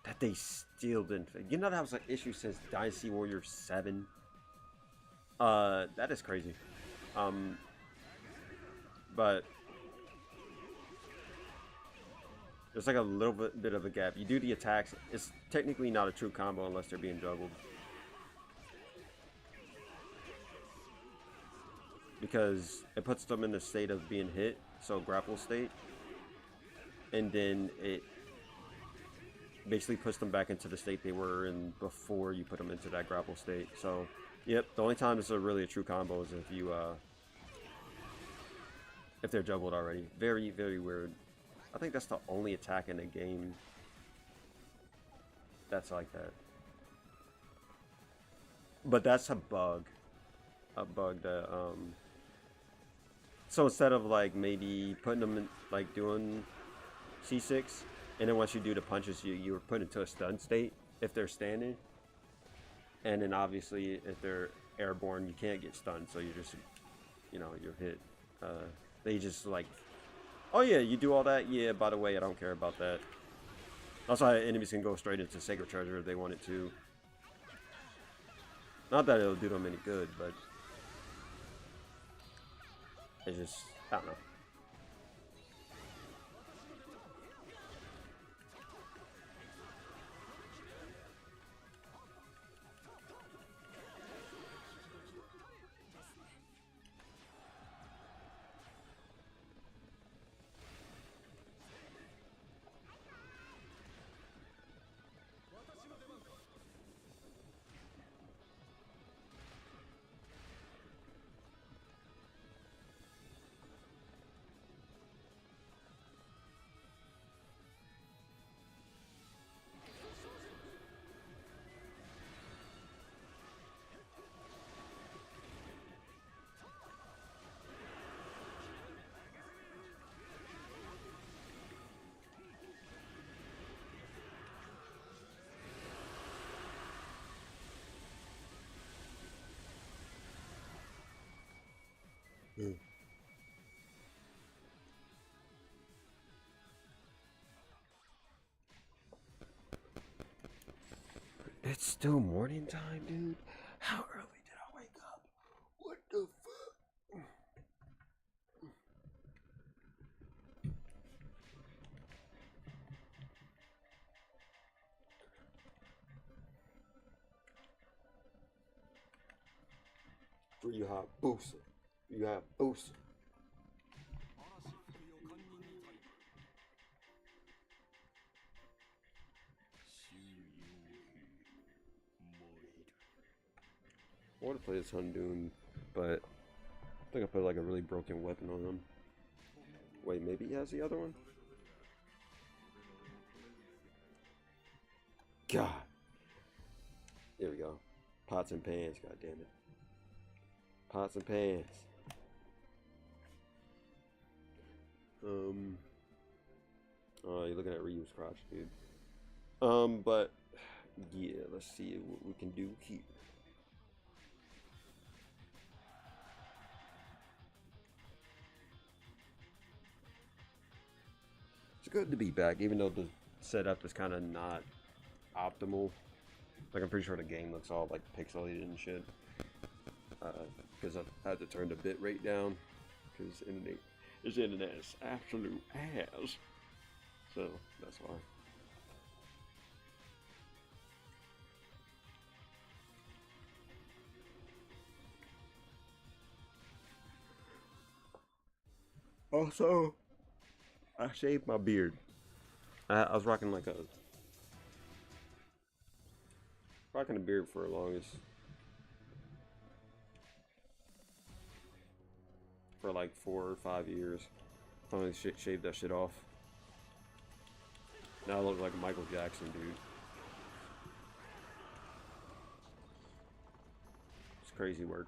that they still didn't fix. You know that was an issue since Dynasty Warrior 7. That is crazy. But there's like a little bit of a gap. You do the attacks. It's technically not a true combo unless they're being juggled. Because it puts them in the state of being hit, so grapple state. And then it basically puts them back into the state they were in before you put them into that grapple state. So, yep, the only time it's really a true combo is if they're juggled already. Very, very weird. I think that's the only attack in the game that's like that. But that's a bug. A bug that, so instead of like maybe putting them in, like doing C6, and then once you do the punches, you're put into a stun state if they're standing. And then obviously if they're airborne, you can't get stunned, so you're just, you know, you're hit. They just like, oh yeah, you do all that? Yeah, by the way, I don't care about that. That's why enemies can go straight into Sacred Treasure if they wanted to. Not that it'll do them any good, but it's just, I don't know. Mm. It's still morning time, dude. How early did I wake up? What the fuck? 3 hot booster. You have booster. I want to play this Hundoon, but I think I put like a really broken weapon on him. Wait, maybe he has the other one? God. There we go. Pots and pans, god damn it. Pots and pans. Oh, you're looking at Ryu's crotch, dude. But yeah, let's see what we can do here. It's good to be back, even though the setup is kind of not optimal. Like, I'm pretty sure the game looks all like pixelated and shit. Because I had to turn the bit rate down. Because this internet is absolute ass. So, that's why. Also, I shaved my beard. I was rocking like a beard for the longest. For like 4 or 5 years. Finally shaved that shit off. Now I look like Michael Jackson, dude. It's crazy work.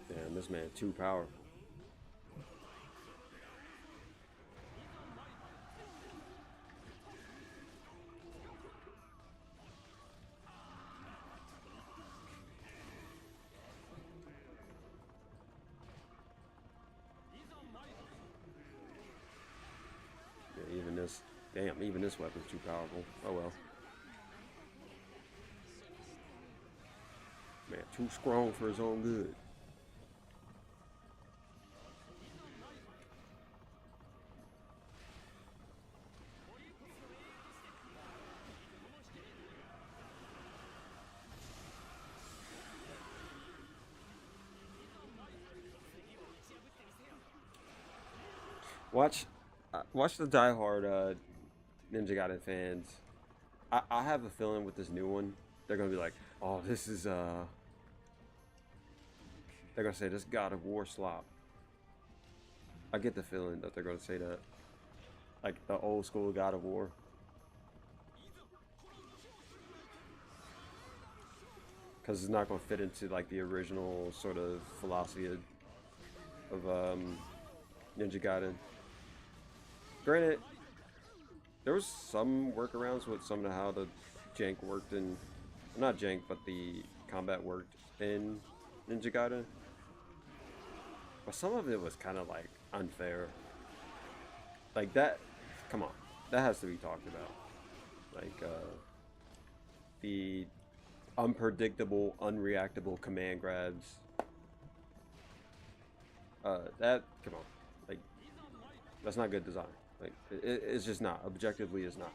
Damn, this man too powerful. Yeah, even this weapon's too powerful. Oh well. Man, too strong for his own good. Watch the diehard Ninja Gaiden fans. I have a feeling with this new one, they're gonna be like, oh, this is they're gonna say this God of War slop. I get the feeling that they're gonna say that, like the old school God of War, because it's not gonna fit into like the original sort of philosophy of Ninja Gaiden. Granted, there was some workarounds with some of how the jank worked in, not jank, but the combat worked in Ninja Gaiden. But some of it was kind of like unfair. Like that, come on, that has to be talked about. Like the unpredictable, unreactable command grabs. That, come on, like that's not good design. Like it's just not. Objectively, it's not.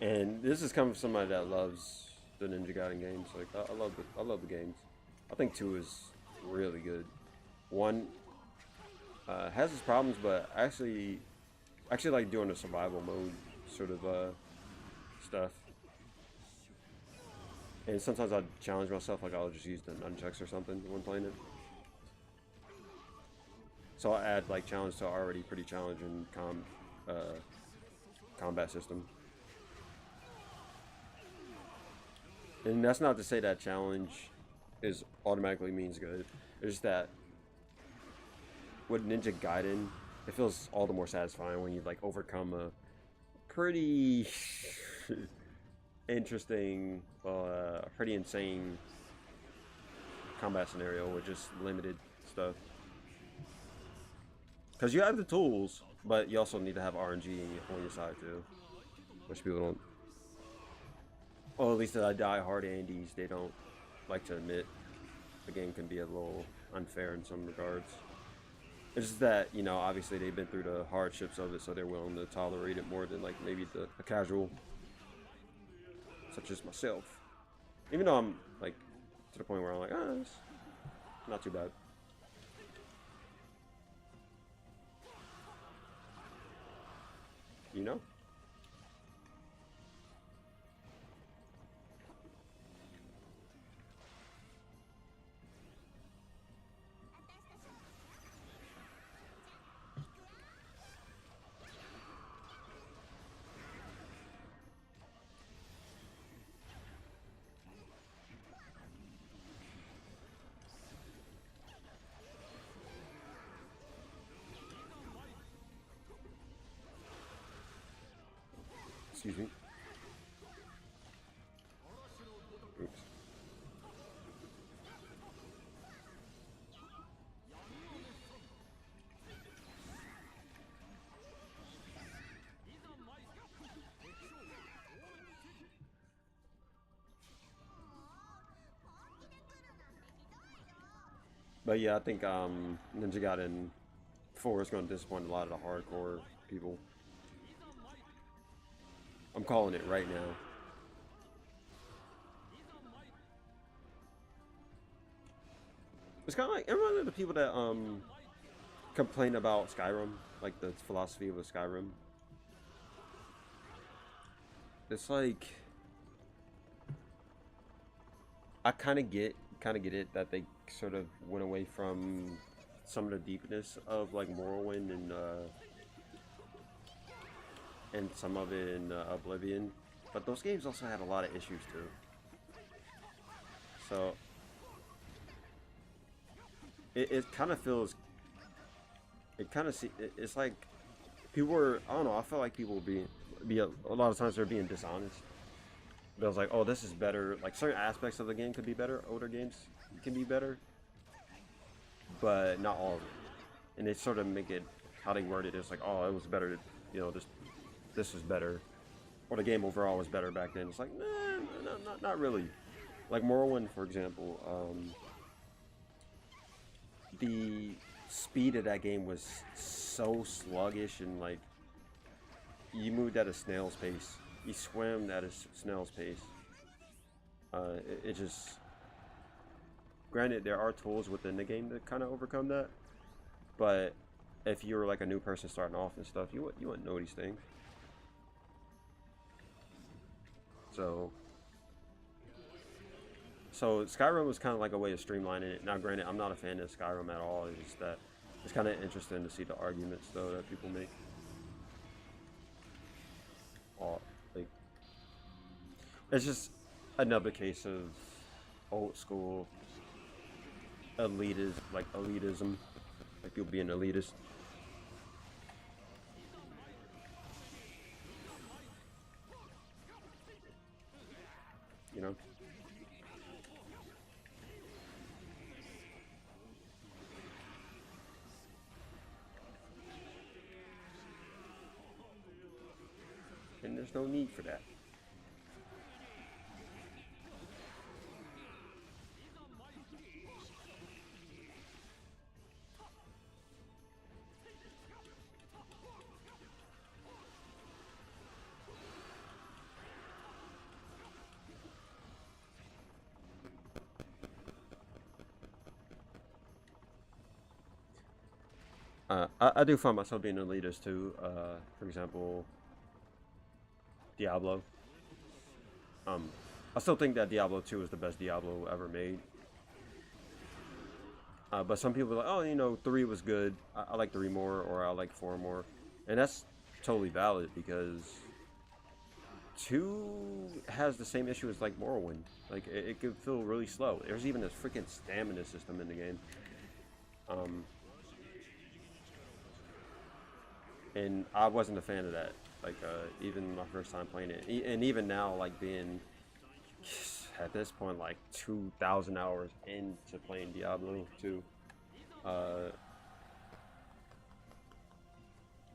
And this is coming from somebody that loves the Ninja Gaiden games. Like I love the games. I think 2 is really good. 1 has its problems, but actually like doing the survival mode sort of stuff. And sometimes I challenge myself, like I'll just use the nunchucks or something when playing it. So I'll add like challenge to already pretty challenging combat system. And that's not to say that challenge is automatically means good. It's just that with Ninja Gaiden, it feels all the more satisfying when you like overcome a pretty interesting, pretty insane combat scenario with just limited stuff. Because you have the tools, but you also need to have RNG on your side too, which people don't. Well, at least the die-hard Andes, they don't like to admit. The game can be a little unfair in some regards. It's just that, you know, obviously they've been through the hardships of it, so they're willing to tolerate it more than like maybe a casual, such as myself. Even though I'm like to the point where I'm like, ah, it's not too bad. You know? Excuse me. Oops. But yeah, I think Ninja Gaiden 4 is going to disappoint a lot of the hardcore people. I'm calling it right now. It's kind of like everyone of the people that complain about Skyrim, like the philosophy of a Skyrim. It's like I kind of get it that they sort of went away from some of the deepness of like Morrowind and some of it in Oblivion, but those games also had a lot of issues too. So it kind of feels, it's like people were, I don't know, I felt like people were a lot of times they're being dishonest. But I was like, oh, this is better. Like certain aspects of the game could be better. Older games can be better, but not all of it. And they sort of make it how they word it. It's like, oh, it was better. You know, this was better, or the game overall was better back then. It's like, nah, not really. Like Morrowind, for example, the speed of that game was so sluggish, and like you moved at a snail's pace. You swam at a snail's pace. It just, granted, there are tools within the game to kind of overcome that, but if you were like a new person starting off and stuff, you wouldn't know these things. So Skyrim was kind of like a way of streamlining it. Now, granted, I'm not a fan of Skyrim at all. It's just that it's kind of interesting to see the arguments though that people make. Like, it's just another case of old school elitism, like people being elitist. You know? And there's no need for that. I do find myself being elitist too. For example, Diablo. I still think that Diablo 2 is the best Diablo ever made. But some people are like, oh, you know, 3 was good. I like 3 more, or I like 4 more, and that's totally valid because 2 has the same issue as like Morrowind. Like it could feel really slow. There's even a freaking stamina system in the game. Um, and I wasn't a fan of that. Like even my first time playing it, and even now, like being at this point like 2,000 hours into playing Diablo 2, uh,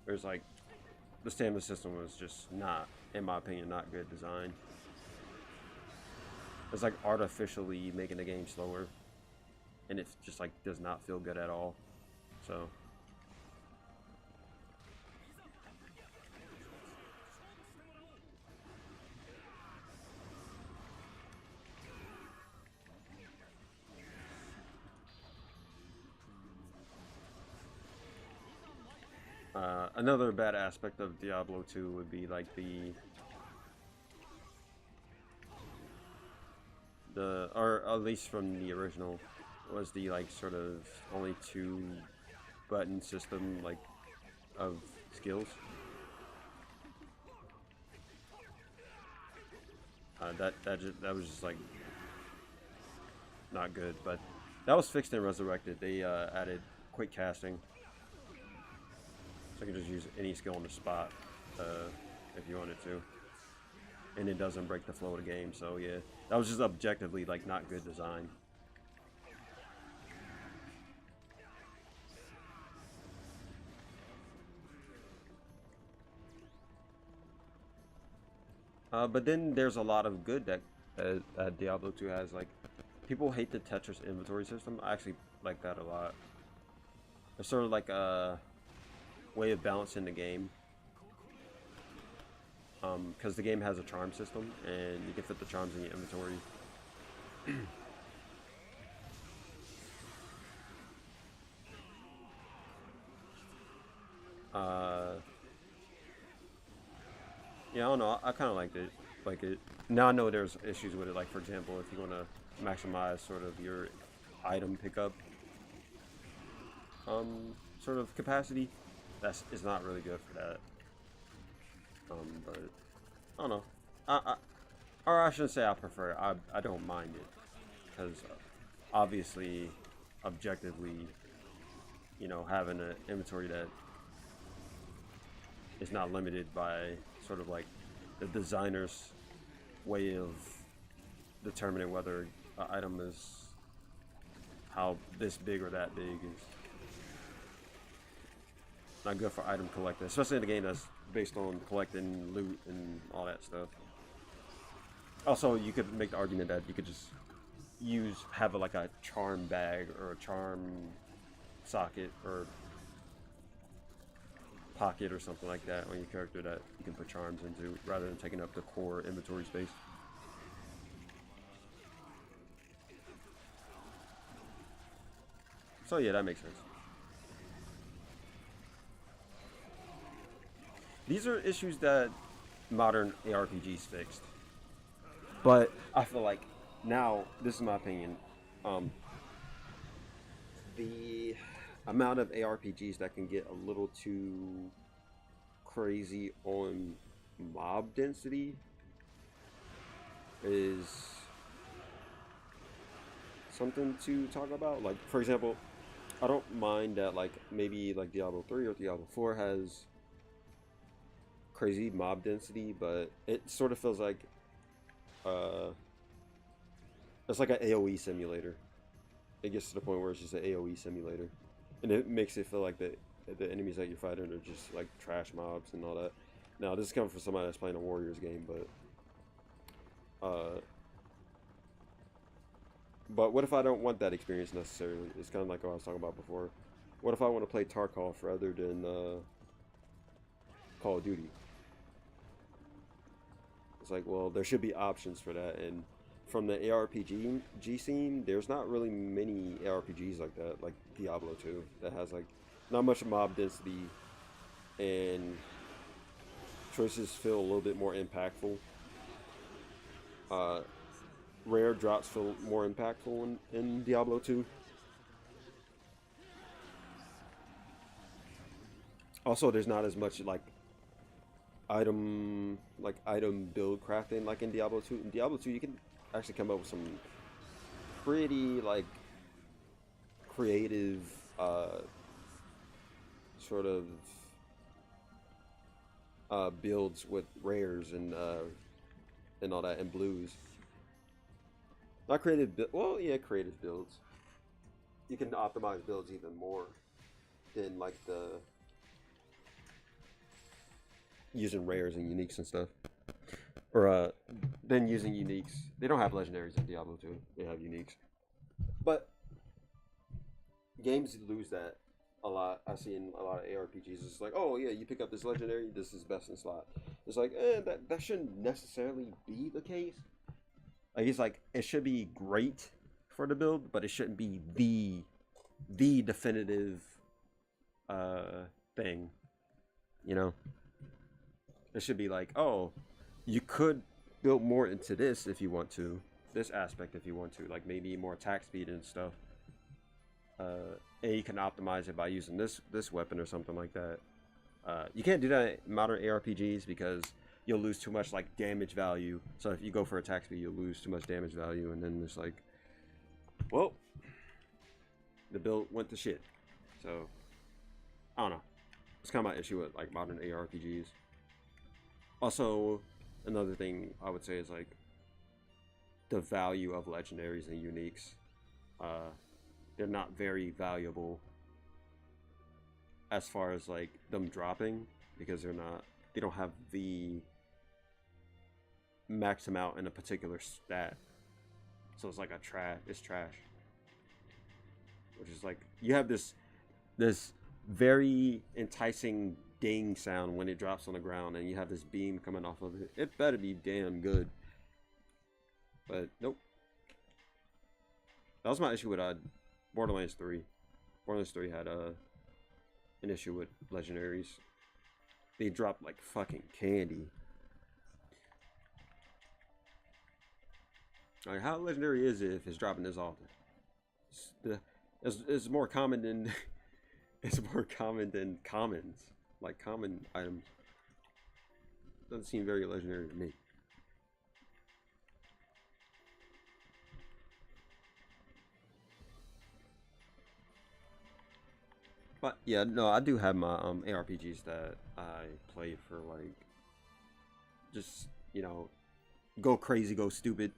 there's like the stamina system was just not, in my opinion, not good design. It's like artificially making the game slower, and it just like does not feel good at all. So. Another bad aspect of Diablo 2 would be like or at least from the original, was the like sort of only 2 button system like of skills. That was just like not good, but that was fixed and resurrected. They added quick casting, so you can just use any skill on the spot if you wanted to, and it doesn't break the flow of the game. So yeah, that was just objectively like not good design. But then there's a lot of good that Diablo 2 has. Like, people hate the Tetris inventory system. I actually like that a lot. It's sort of like a way of balancing the game. Because the game has a charm system, and you can fit the charms in your inventory. uh, yeah, I don't know. I kind of liked it. Like it. Now I know there's issues with it. Like, for example, if you want to maximize sort of your item pickup sort of capacity, that's is not really good for that. But I don't know. I or I shouldn't say I prefer it. I don't mind it because obviously, objectively, you know, having an inventory that is not limited by sort of like the designer's way of determining whether an item is how this big or that big is not good for item collecting, especially in a game that's based on collecting loot and all that stuff. Also, you could make the argument that you could just have like a charm bag or a charm socket or pocket or something like that on your character that you can put charms into rather than taking up the core inventory space. So yeah, that makes sense. These are issues that modern ARPGs fixed. But I feel like now, this is my opinion, um, the amount of ARPGs that can get a little too crazy on mob density is something to talk about. Like, for example, I don't mind that like maybe like Diablo 3 or Diablo 4 has crazy mob density, but it sort of feels like uh, it's like an AoE simulator. It gets to the point where it's just an AoE simulator, and it makes it feel like the enemies that you're fighting are just like trash mobs and all that. Now, this is coming from somebody that's playing a Warriors game, uh, but what if I don't want that experience necessarily? It's kind of like what I was talking about before. What if I want to play Tarkov rather than Call of Duty? It's like, well, there should be options for that, and from the ARPG scene, there's not really many ARPGs like that, like Diablo 2, that has like not much mob density, and choices feel a little bit more impactful. Uh, Rare drops feel more impactful in Diablo 2. Also, there's not as much item build crafting like in Diablo 2. In Diablo 2, you can actually come up with some pretty creative sort of builds with rares and all that and blues. Not creative, well, yeah, creative builds. You can optimize builds even more than like the using rares and uniques and stuff, or then using uniques. They don't have legendaries in Diablo 2. They have uniques, but games lose that a lot. I've seen a lot of ARPGs. It's like, oh yeah, you pick up this legendary, this is best in slot. It's like, that shouldn't necessarily be the case. Like it's like it should be great for the build, but it shouldn't be the definitive thing. You know, it should be like, oh, you could build more into this if you want to, this aspect if you want to, like maybe more attack speed and stuff. And you can optimize it by using this weapon or something like that. You can't do that in modern ARPGs because you'll lose too much like damage value. So if you go for attack speed, you'll lose too much damage value, and then it's like, well, the build went to shit. So I don't know. It's kind of my issue with like modern ARPGs. Also, another thing I would say is like the value of legendaries and uniques. They're not very valuable as far as like them dropping because they don't have the max amount in a particular stat. So it's like it's trash. Which is like you have this very enticing ding sound when it drops on the ground and you have this beam coming off of it. It better be damn good. But nope. That was my issue with Borderlands 3. Borderlands 3 had an issue with legendaries. They dropped like fucking candy. Like how legendary is it if it's dropping this often? It's more common than it's more common than commons. Like common items. Doesn't seem very legendary to me. But yeah, no, I do have my ARPGs that I play for like just, go crazy, go stupid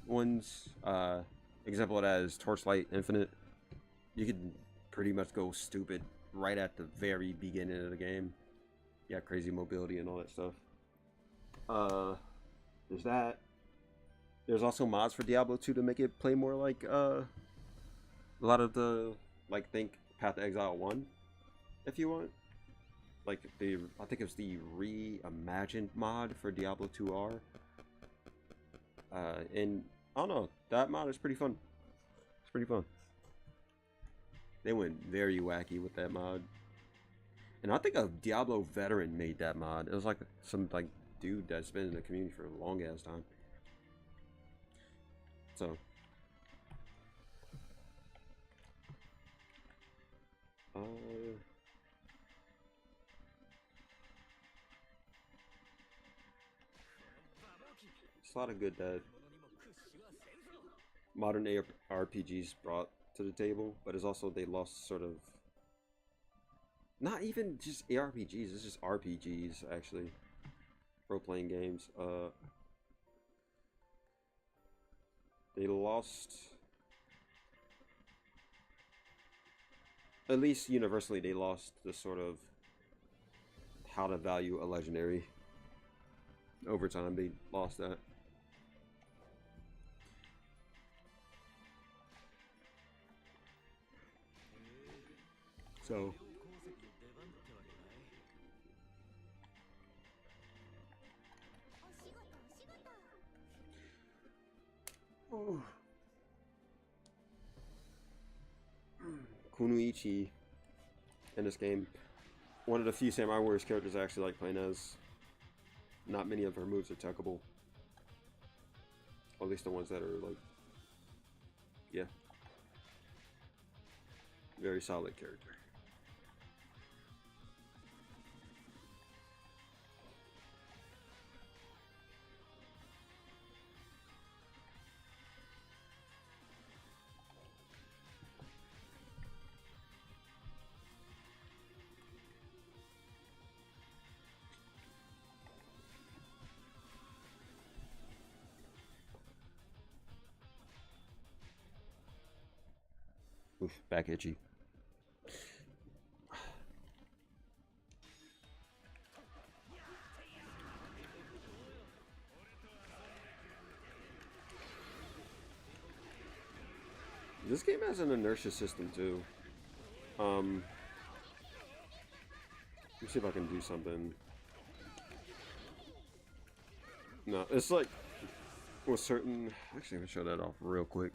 ones. Example of that is Torchlight Infinite. You can pretty much go stupid right at the very beginning of the game. Yeah, crazy mobility and all that stuff. There's that. There's also mods for Diablo 2 to make it play more like a lot of the think Path to Exile 1, if you want. Like I think it was the reimagined mod for Diablo 2R. And I don't know, that mod is pretty fun. It's pretty fun. They went very wacky with that mod. And I think a Diablo veteran made that mod. It was like some dude that's been in the community for a long ass time. So it's a lot of good that modern RPGs brought to the table, but it's also they lost sort of not even just ARPGs, it's just RPGs actually. Role-playing games. They lost, at least universally, they lost the sort of how to value a legendary. Over time, they lost that. So Kunoichi in this game, one of the few Samurai Warriors characters I actually like playing as. Not many of her moves are techable. Or at least the ones that are yeah. Very solid character. Oof, back itchy. This game has an inertia system too. Let me see if I can do something. No, it's like with certain. Actually, I'm gonna show that off real quick.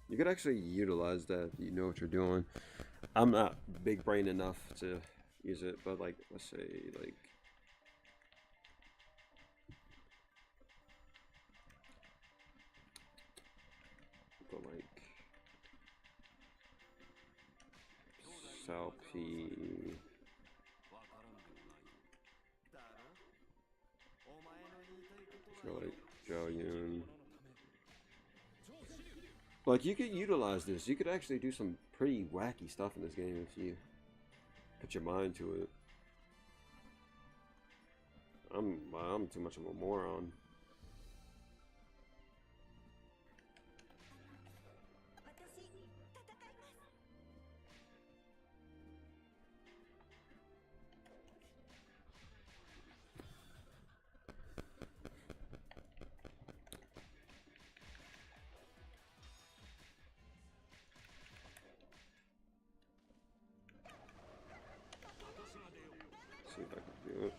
You could actually utilize that if you know what you're doing. I'm not big brain enough to use it, but like, let's say, like, go like Sal P. Let's go like Zhao Yun. Like, you could utilize this. You could actually do some pretty wacky stuff in this game if you put your mind to it. I'm too much of a moron. See if I can do it.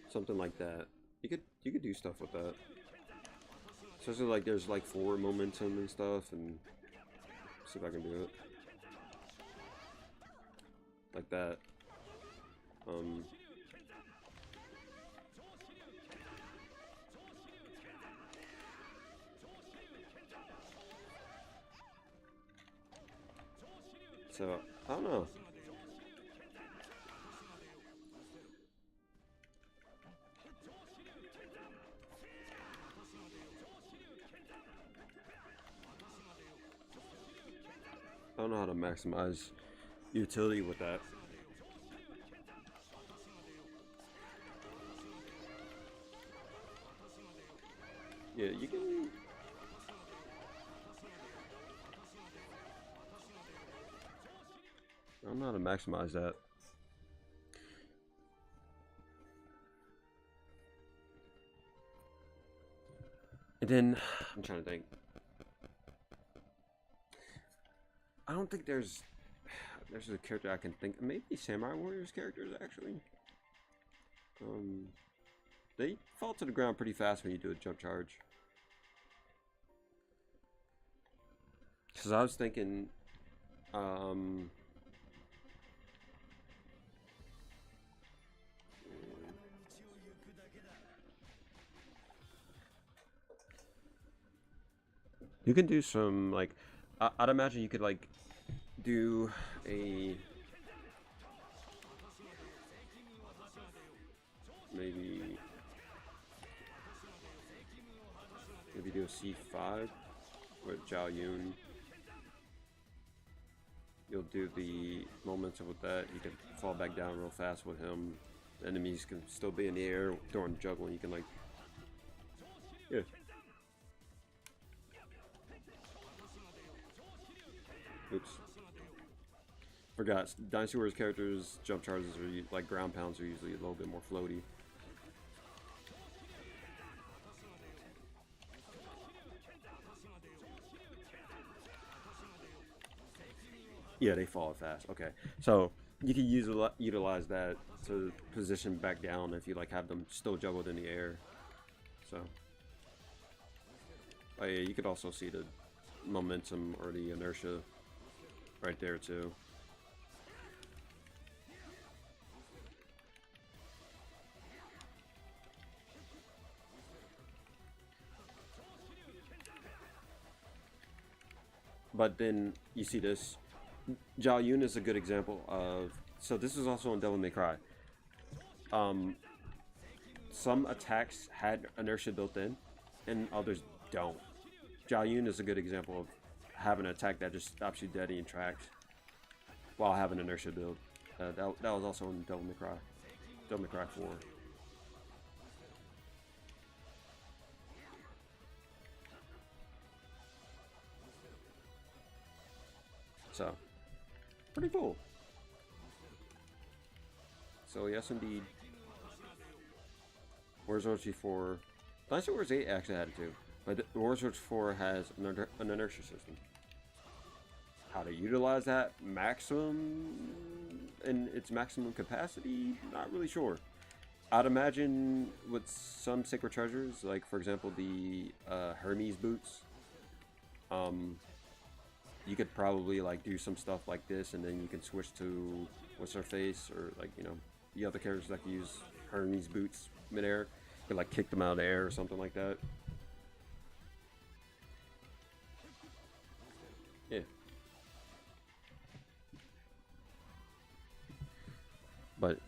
Something like that. You could do stuff with that. Especially like there's like forward momentum and stuff, and see if I can do it. Like that. So, I don't know. I don't know how to maximize utility with that. Yeah, you can. I don't know how to maximize that. And then, I'm trying to think. I don't think there's a character I can think. Maybe Samurai Warriors characters actually. They fall to the ground pretty fast when you do a jump charge. Because I was thinking, you can do some like, I'd imagine you could like do a maybe do a C5 with Zhao Yun. You'll do the momentum with that. You can fall back down real fast with him. Enemies can still be in the air during juggling. You can like, yeah. Oops. Forgot. Dynasty Warriors characters, jump charges, are like ground pounds are usually a little bit more floaty. Yeah, they fall fast. Okay, so you can utilize that to position back down if you like have them still juggled in the air. So, oh yeah, you could also see the momentum or the inertia right there too. But then you see this. Zhao Yun is a good example of. So this is also in Devil May Cry. Some attacks had inertia built in, and others don't. Zhao Yun is a good example of having an attack that just stops you dead in your tracks while having inertia build. That was also in Devil May Cry. Devil May Cry 4. So, pretty cool. So yes, indeed. Warzone G4, Dynasty Wars 8 actually had it too, but Warzone 4 has an inertia system. How to utilize that maximum in its maximum capacity, not really sure. I'd imagine with some sacred treasures, like for example the Hermes boots, you could probably like do some stuff like this, and then you can switch to what's her face, or like, you know, the other characters that can use Hermes boots midair. You could like kick them out of the air or something like that. Yeah. But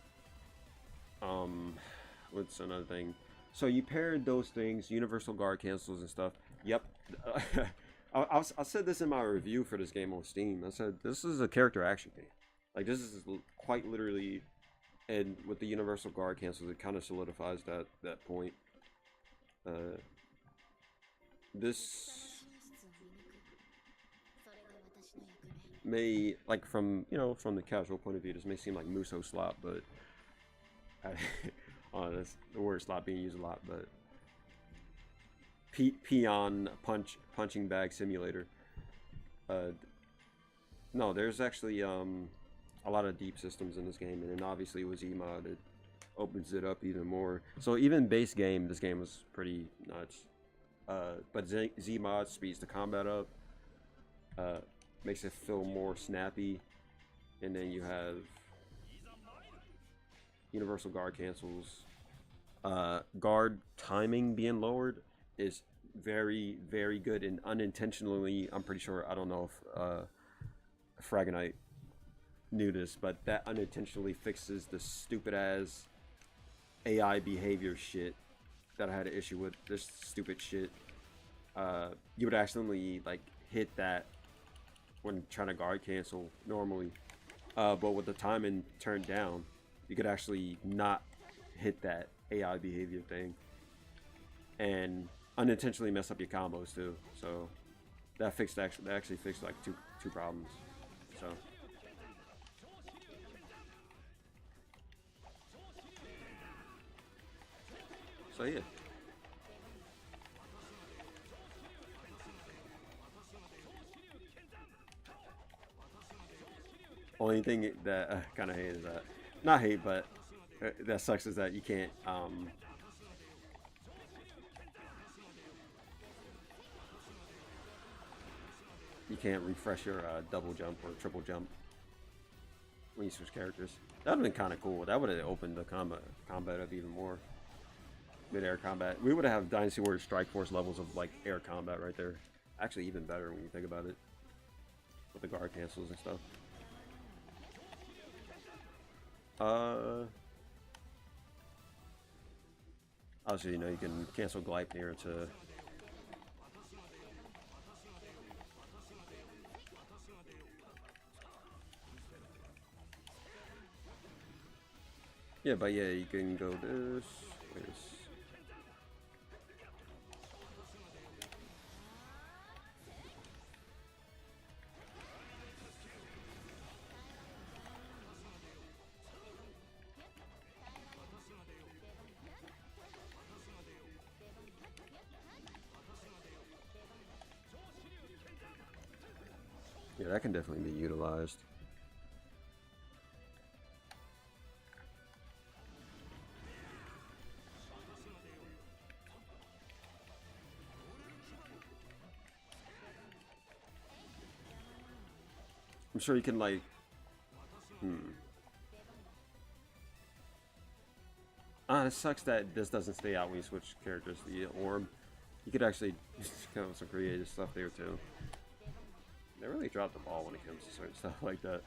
what's another thing? So you paired those things, universal guard cancels and stuff. Yep. I said this in my review for this game on Steam. I said this is a character action game. Like, this is quite literally, and with the universal guard cancels, it kind of solidifies that point. This may, like, from, you know, from the casual point of view, this may seem like Muso slop, but that's the word slop being used a lot, but peon punching bag simulator. No, there's actually a lot of deep systems in this game, and then obviously with Zmod it opens it up even more. So even base game, this game was pretty nuts. But Zmod speeds the combat up, makes it feel more snappy, and then you have universal guard cancels. Guard timing being lowered is very, very good, and unintentionally, I'm pretty sure, I don't know if Fragonite knew this, but that unintentionally fixes the stupid ass AI behavior shit that I had an issue with. This stupid shit. You would accidentally like hit that when trying to guard cancel normally, but with the timing turned down, you could actually not hit that AI behavior thing, and unintentionally mess up your combos too. So that actually fixed like two problems. So yeah. Only thing that I kind of hate is that, not hate, but that sucks, is that you can't refresh your double jump or triple jump when you switch characters. That would have been kind of cool. That would have opened the combat up even more. Mid-air combat. We would have Dynasty Warriors Strike Force levels of like air combat right there. Actually, even better when you think about it, with the guard cancels and stuff. Obviously, you know, you can cancel Gleipnir to yeah, but yeah, you can go this. Yeah, that can definitely be utilized. I'm sure you can like, it sucks that this doesn't stay out when you switch characters. The orb, you could actually come up with some creative stuff there too. They really dropped the ball when it comes to certain stuff like that.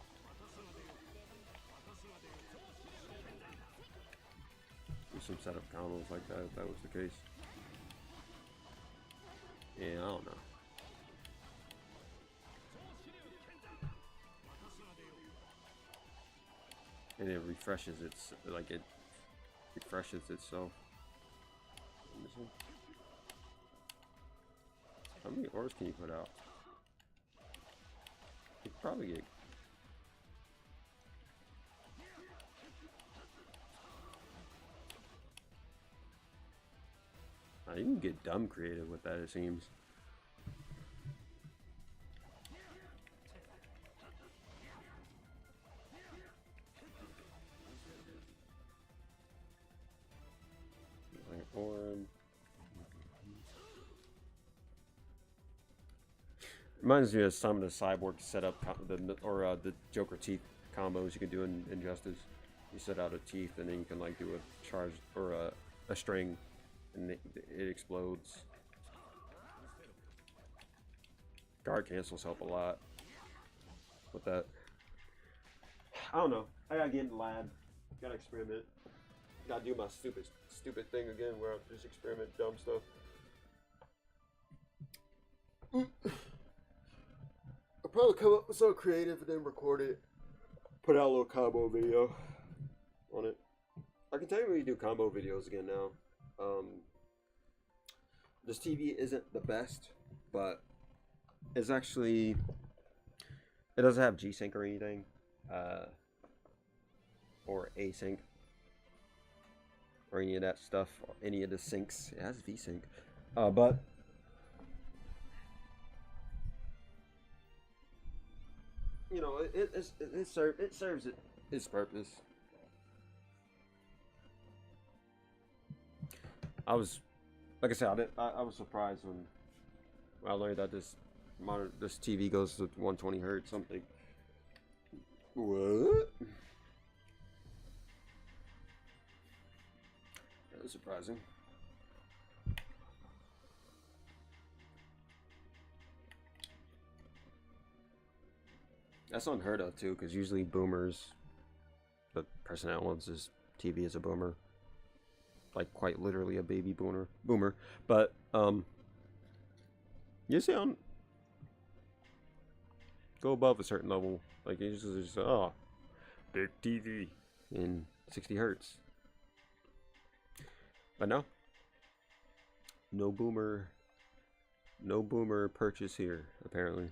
Do some setup combos like that if that was the case. Yeah, I don't know. And it refreshes it refreshes itself. How many orbs can you put out? You could probably get. You can get dumb creative with that, it seems. Like orb. Reminds me of some of the cyborg setup, the Joker teeth combos you can do in Injustice. You set out a teeth and then you can like do a charge or a string, and it explodes. Guard cancels help a lot with that. I don't know. I gotta get in the lab. Gotta experiment. Gotta do my stupid thing again where I just experiment dumb stuff. I'll probably come up with something creative and then record it. Put out a little combo video on it. I can tell you when we do combo videos again now. This TV isn't the best, but it's actually, it doesn't have G-Sync or anything, or A-Sync, or any of that stuff, or any of the syncs. It has V-Sync, but you know, it serves its purpose. I was, like I said, I was surprised when I learned that this TV goes to 120 hertz something. What? That was surprising. That's unheard of too, because usually boomers, the person that wants his TV is a boomer, like quite literally a baby boomer. But you sound go above a certain level, like it's just big TV in 60 hertz. But no boomer purchase here apparently.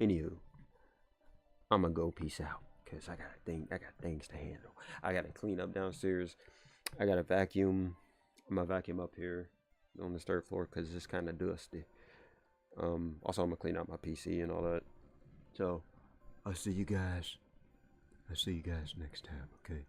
Anywho, I'm gonna go peace out because I got things to handle. I gotta clean up downstairs. I gotta vacuum. I'm gonna vacuum up here on the third floor because it's kind of dusty. Also, I'm gonna clean up my PC and all that. So, I'll see you guys next time. Okay.